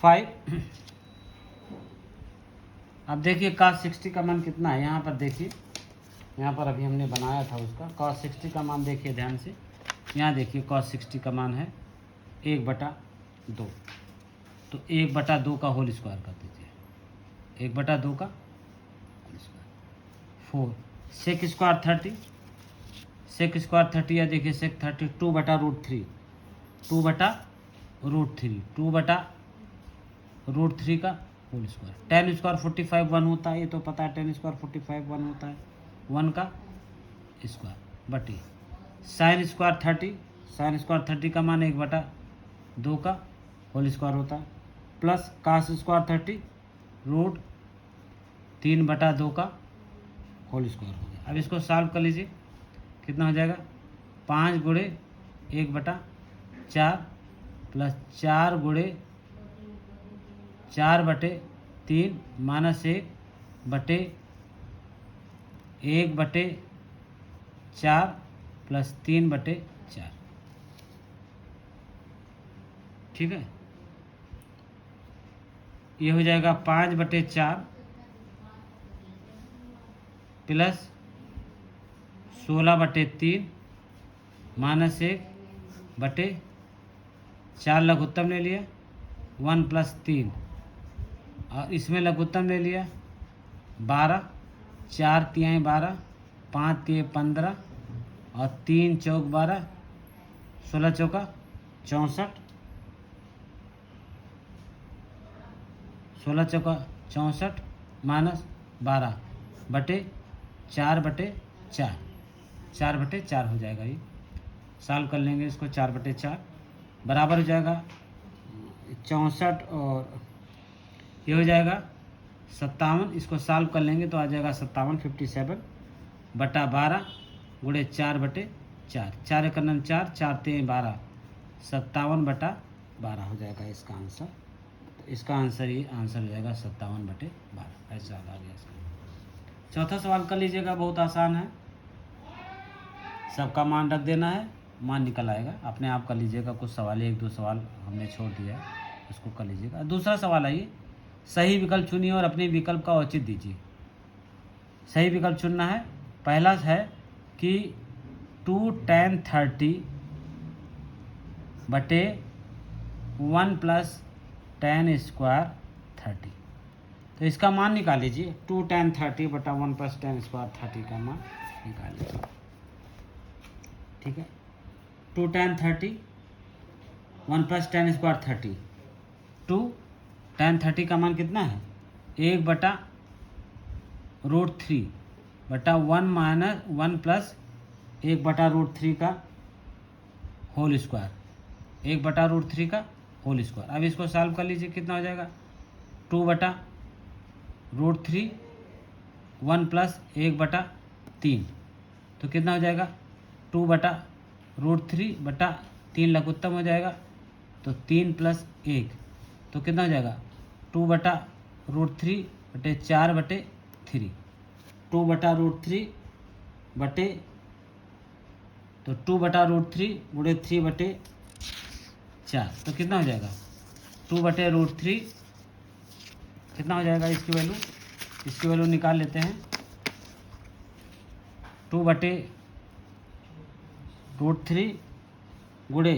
5, अब देखिए cos 60 का मान कितना है। यहाँ पर देखिए, यहाँ पर अभी हमने बनाया था उसका cos 60 का मान देखिए ध्यान से। यहाँ देखिए cos 60 का मान है 1/2, तो 1/2 का होल स्क्वायर कर दीजिए, 1/2 का whole square. 4 sec square 30, sec square 30 या देखिए sec 30 2/√3, 2/√3, 2/√3 का होल स्क्वायर। tan स्क्वायर 45 1 होता है, ये तो पता है, tan स्क्वायर 45 1 होता है, 1 का स्क्वायर बटे sin स्क्वायर 30, sin स्क्वायर 30 का मान 1/2 का होल स्क्वायर होता है, प्लस cos स्क्वायर 30 √3/2 का होल स्क्वायर हो गया। अब इसको सॉल्व कर लीजिए, कितना हो जाएगा? 5 गुणे 1/4 प्लस 4 गुणे 4/3 माइनस 1/4 प्लस 3/4। ठीक है, ये हो जाएगा 5/4 प्लस 16/3 माइनस 1/4 लघुत्तम ले लिया, 1 + 3 और इसमें लघुत्तम ले लिया 12, 4 तिहाई 12, 5 तिहाई 15 और 3 चौक 12, 16 चौका 64, 16 चौका 64 माइनस 12/4/4, 4/4 हो जाएगा। ये सॉल्व कर लेंगे इसको, 4/4 बराबर हो जाएगा 64 और ये हो जाएगा 57, इसको सॉल्व कर लेंगे तो आ जाएगा 57, 57 बटा 12 गुणे 4 बटे 4, 4 एक नम 4, 4 3 12, 57 बटा 12 हो जाएगा इसका आंसर। तो इसका आंसर ये आंसर हो जाएगा 57 बटे 12, ऐसा आ गया इसका। चौथा सवाल कर लीजिएगा, बहुत आसान है, सबका मान रख देना है, मान निकल आएगा, अपने आप कर लीजिएगा। कुछ सवाल, एक दो सवाल हमने छोड़ दिया है, उसको कर लीजिएगा। दूसरा सवाल आइए, सही विकल्प चुनिए और अपने विकल्प का औचित्य दीजिए। सही विकल्प चुनना है। पहला है कि 2 tan 30 बटे 1 प्लस tan स्क्वायर 30, तो इसका मान निकाल लीजिए। 2 tan 30 बटा 1 प्लस tan स्क्वायर 30 का मान निकाल लीजिए। ठीक है, 2 tan 30 1 plus tan square 30, 2 tan 30 का मान कितना है, 1 बटा √3 बटा 1 माइनस 1 प्लस 1 बटा √3 का होल स्क्वायर, 1 बटा √3 का होल स्क्वायर। अब इसको सॉल्व कर लीजिए, कितना हो जाएगा, 2 बटा √3 1 प्लस 1 बटा 3, तो कितना हो जाएगा, 2 बटा √3 बटा 3 लघुत्तम हो जाएगा, तो 3 प्लस 1, तो कितना हो जाएगा, 2 बटा √3 बटे 4 बटे 3, 2 बटा √3 बटे, तो 2 बटा √3 गुणे 3 बटे 4, तो कितना हो जाएगा, 2 बटे √3 कितना हो जाएगा, इसकी वैल्यू निकाल लेते हैं। 2 बटे √3 गुणे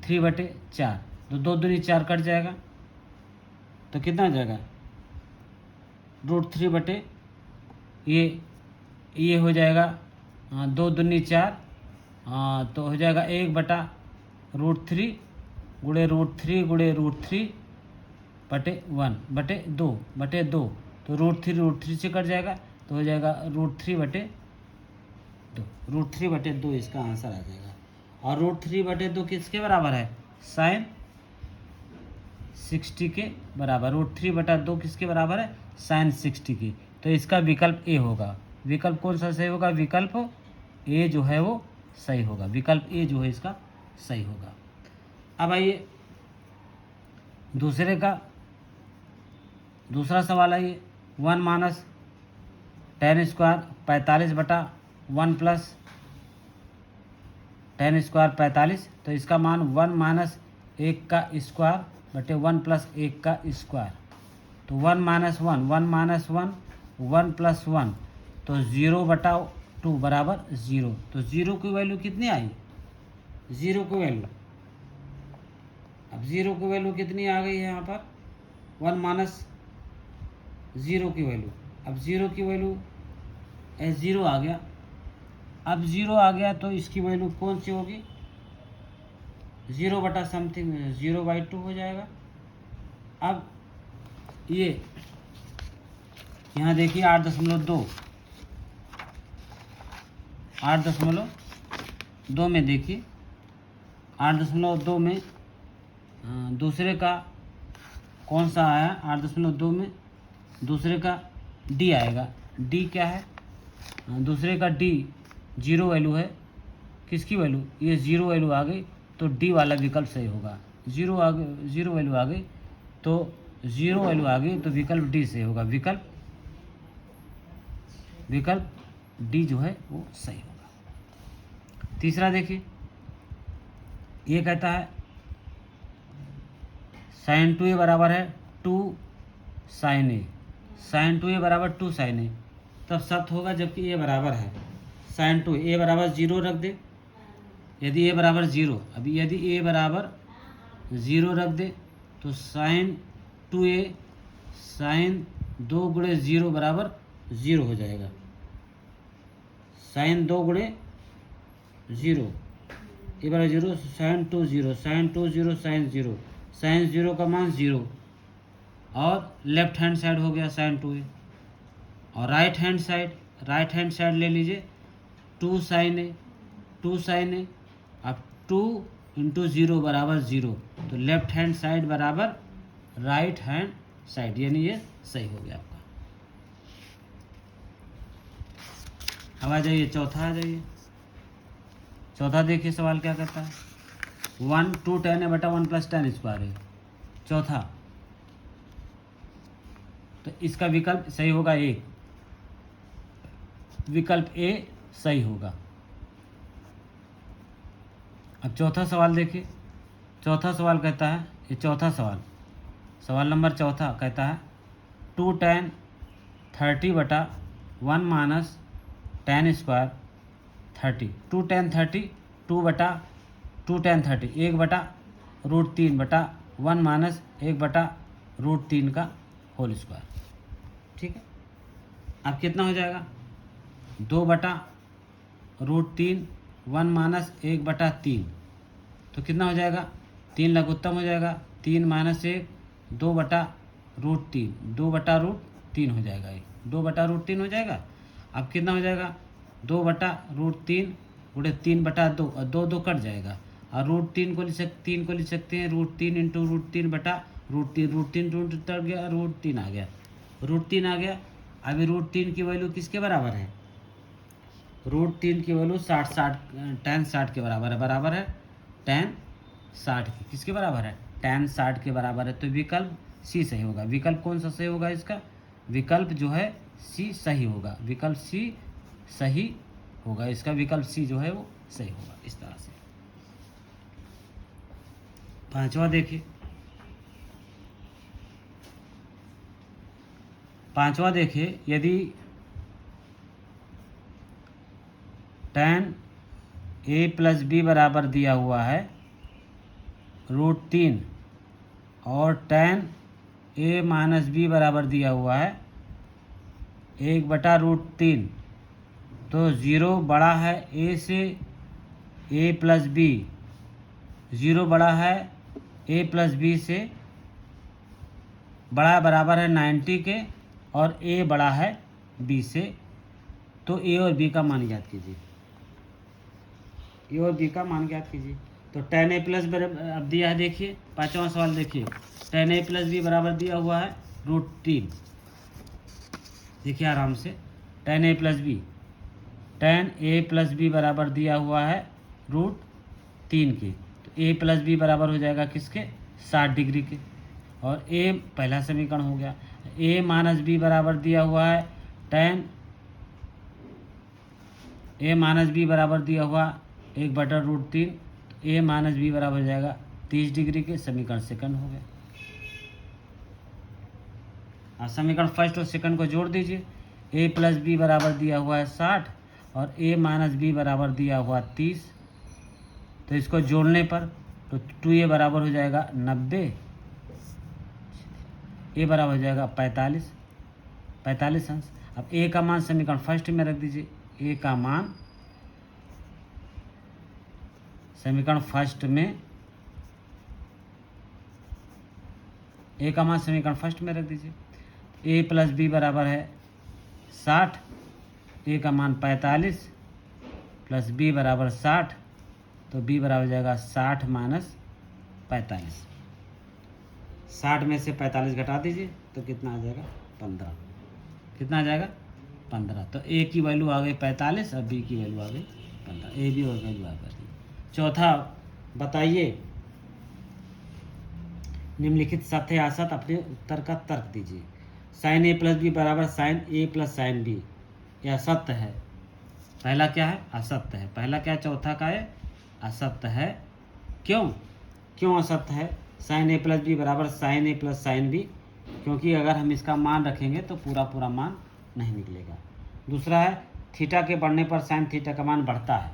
3 बटे 4, तो 2 दूनी 4 कट जाएगा, तो कितना हो जाएगा, √3 बटे ये हो जाएगा 2 दूनी 4, तो हो जाएगा 1 बटा √3 गुणे √3 बटे 1 बटे 2, तो √3 से कट जाएगा, तो हो जाएगा √3 बटे 2 इसका आंसर आ जाएगा। और √3 बटे 2 किसके बराबर है, sin 60 के बराबर। √3 बटा 2 किसके बराबर है, sin 60 के, तो इसका विकल्प ए होगा। विकल्प कौन सा सही होगा, विकल्प ए जो है वो सही होगा, विकल्प ए जो है इसका सही होगा। अब आइए दूसरा सवाल आइए, 1 माइनस tan स्क्वायर 45 बटा 1 प्लस tan स्क्वायर 45, तो इसका मान 1 माइनस 1 का स्क्वायर बटे 1 प्लस 1 का स्क्वायर, तो 1 माइनस 1 1 प्लस 1, तो 0 बटा 2 बराबर 0, तो 0 की वैल्यू कितनी आई, 0 की वैल्यू, अब 0 की वैल्यू कितनी आ गई है यहाँ पर, 1 माइनस 0 की वैल्यू, अब 0 की वैल्यू 0 आ गया। अब 0 आ गया तो इसकी वैल्यू कौन सी होगी, 0 बटा समथिंग 0/2 हो जाएगा। अब ये यहाँ देखिए 8.2 में देखिए 8.2 में दूसरे का कौन सा आया, 8.2 में दूसरे का डी आएगा। डी क्या है, दूसरे का डी 0 वैल्यू है, किसकी वैल्यू, ये 0 वैल्यू आ गई, तो डी वाला विकल्प सही होगा। 0 वैल्यू आ गई, तो 0 वैल्यू आ गई, तो विकल्प डी सही होगा, विकल्प डी जो है वो सही होगा। तीसरा देखिए, ये कहता है sin 2a बराबर है 2 sin a, sin 2a बराबर 2 sin a, तब शर्त होगा जबकि a बराबर है sin 2, a बराबर 0 रख दे, यदि a बराबर 0, अभी यदि a बराबर 0 रख दे तो sin 2a sin 2 गुणे 0 बराबर 0 हो जाएगा, sin 2 गुणे 0 ए बराबर 0, sin 2 0, sin 2 0, sin 0 का मान 0, और लेफ्ट हैंड साइड हो गया sin 2a, और राइट हैंड साइड ले लीजिए 2 sin a, अब 2 इंटू 0 बराबर 0, तो लेफ्ट हैंड साइड बराबर राइट हैंड साइड, यानी ये सही हो गया आपका। अब आ जाइए चौथा, आ जाइए चौथा। देखिए सवाल क्या कहता है, 1 2 10 है बटा 1 + 10 स्क्वायर है चौथा। तो इसका विकल्प सही होगा ए, विकल्प ए सही होगा। अब चौथा सवाल देखिए, चौथा सवाल कहता है, ये चौथा सवाल, सवाल नंबर चौथा कहता है 2 tan 30 बटा 1 - tan स्क्वायर 30। 2 tan 30, 2 बटा 2 tan 30, 1 बटा √3 बटा 1 - 1 बटा √3 का होल स्क्वायर। ठीक है, अब कितना हो जाएगा, 2 बटा √3, 1 - 1 बटा 3, तो कितना हो जाएगा, 3 लघुत्तम हो जाएगा, 3 - 1 2 बटा √3, 2 बटा √3 हो जाएगा, ये 2 बटा √3 हो जाएगा। अब कितना हो जाएगा, 2 बटा √3 गुणे 3 बटा 2, और 2 2 कट जाएगा, और √3 को लिख सकते हैं √3 × √3 बटा √3, √3 कट गया, √3 आ गया, √3 आ गया। अभी √3 की वैल्यू किसके बराबर है, √3 की वैल्यू 60 tan 60 के बराबर है tan 60 की, किसके बराबर है, tan 60 के बराबर है। तो विकल्प सी सही होगा। विकल्प कौन सा सही होगा इसका, विकल्प जो है सी सही होगा, विकल्प सी सही होगा, इसका विकल्प सी जो है वो सही होगा। इस तरह से पांचवा देखिए, पांचवा देखिए, यदि tan a + b बराबर दिया हुआ है √3 और tan a - b बराबर दिया हुआ है 1 बटा √3, तो 0 बड़ा है a से, a + b 0 बड़ा है a + b से, बड़ा बराबर है 90 के, और a बड़ा है b से। तो a और b का मान ज्ञात कीजिए, ए और बी का मान ज्ञात कीजिए। तो tan a + अब दिया है, देखिए पांचवा सवाल देखिए, tan a + b बराबर दिया हुआ है √3। देखिए आराम से, tan a + b, tan a + b बराबर दिया हुआ है √3 के, तो a + b बराबर हो जाएगा किसके, 60 डिग्री के, और a पहला समीकरण हो गया। a - b बराबर दिया हुआ है tan a - b बराबर दिया हुआ 1 बटा √3, तो a - b बराबर हो जाएगा 30 डिग्री के, समीकरण सेकंड हो गया। अब समीकरण फर्स्ट और सेकंड को जोड़ दीजिए, a + b बराबर दिया हुआ है 60 और a - b बराबर दिया हुआ 30, तो इसको जोड़ने पर तो 2a बराबर हो जाएगा 90, a बराबर हो जाएगा 45 अंश। अब a का मान समीकरण फर्स्ट में रख दीजिए, a का मान समीकरण फर्स्ट में, a का मान समीकरण फर्स्ट में रख दीजिए। a + b बराबर है 60, a का मान 45 + b बराबर 60, तो b बराबर हो जाएगा 60 - 45। 60 में से 45 घटा दीजिए तो कितना आ जाएगा, 15। कितना आ जाएगा, 15। तो a की वैल्यू आ गई 45 और b की वैल्यू आ गई 15, a b और वैल्यू आ गई। चौथा, बताइए निम्नलिखित सत्य या असत्य, अपने उत्तर का तर्क दीजिए। sin a + b बराबर sin a + sin b, यह असत्य है। पहला क्या है, असत्य है। पहला क्या है, चौथा का है असत्य है। क्यों असत्य है, sin a + b बराबर sin a + sin b, क्योंकि अगर हम इसका मान रखेंगे तो पूरा मान नहीं निकलेगा। दूसरा है, थीटा के बढ़ने पर sin थीटा का मान बढ़ता है,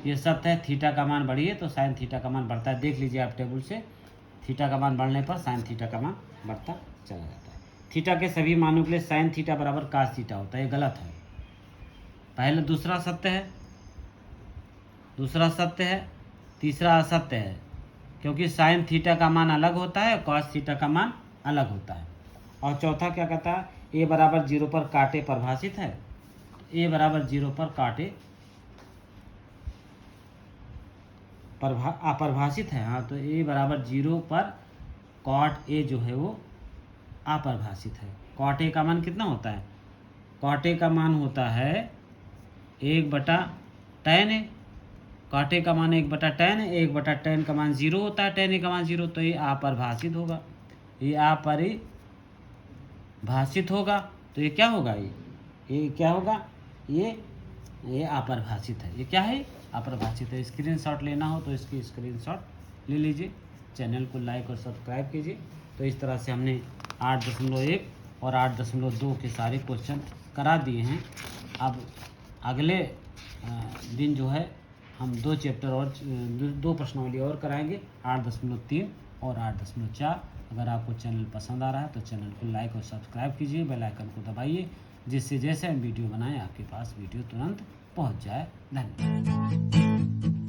ये सत्य है। थीटा का मान बढ़िए तो sin थीटा का मान बढ़ता है, देख लीजिए आप टेबल से, थीटा का मान बढ़ने पर sin थीटा का मान बढ़ता चला जाता है। थीटा के सभी मानों के लिए sin थीटा बराबर cos थीटा होता है, ये गलत है। पहले दूसरा सत्य है, तीसरा असत्य है, क्योंकि sin थीटा का मान अलग होता है, cos थीटा का मान अलग होता है। और चौथा क्या कहता है, a बराबर 0 पर कांटे परिभाषित है, a बराबर 0 पर कांटे अपरिभाषित है। हाँ, तो a बराबर 0 पर cot a जो है वो अपरिभाषित है। कॉट ए का मान कितना होता है? कॉट ए का मान होता है 1/tan ए। कॉट ए का मान 1/tan है, 1/tan का मान 0 होता है, tan ए का मान 0, तो ये अपरिभाषित होगा, ये अपरिभाषित होगा। तो ये क्या होगा? ये क्या होगा? ये अपरिभाषित है। ये क्या है? अपरिभाषित है। स्क्रीनशॉट लेना हो तो इसकी स्क्रीनशॉट ले लीजिए, चैनल को लाइक और सब्सक्राइब कीजिए। तो इस तरह से हमने 8.1 और 8.2 के सारे क्वेश्चन करा दिए हैं। अब अगले दिन जो है हम 2 चैप्टर और 2 प्रश्नावली और कराएंगे, 8.3 और 8.4। अगर आपको चैनल पसंद आ रहा है तो चैनल को लाइक और सब्सक्राइब कीजिए, बेल आइकन को दबाइए, जिससे जैसे हम वीडियो बनाएं आपके पास वीडियो तुरंत पहुंच जाए। धन्यवाद।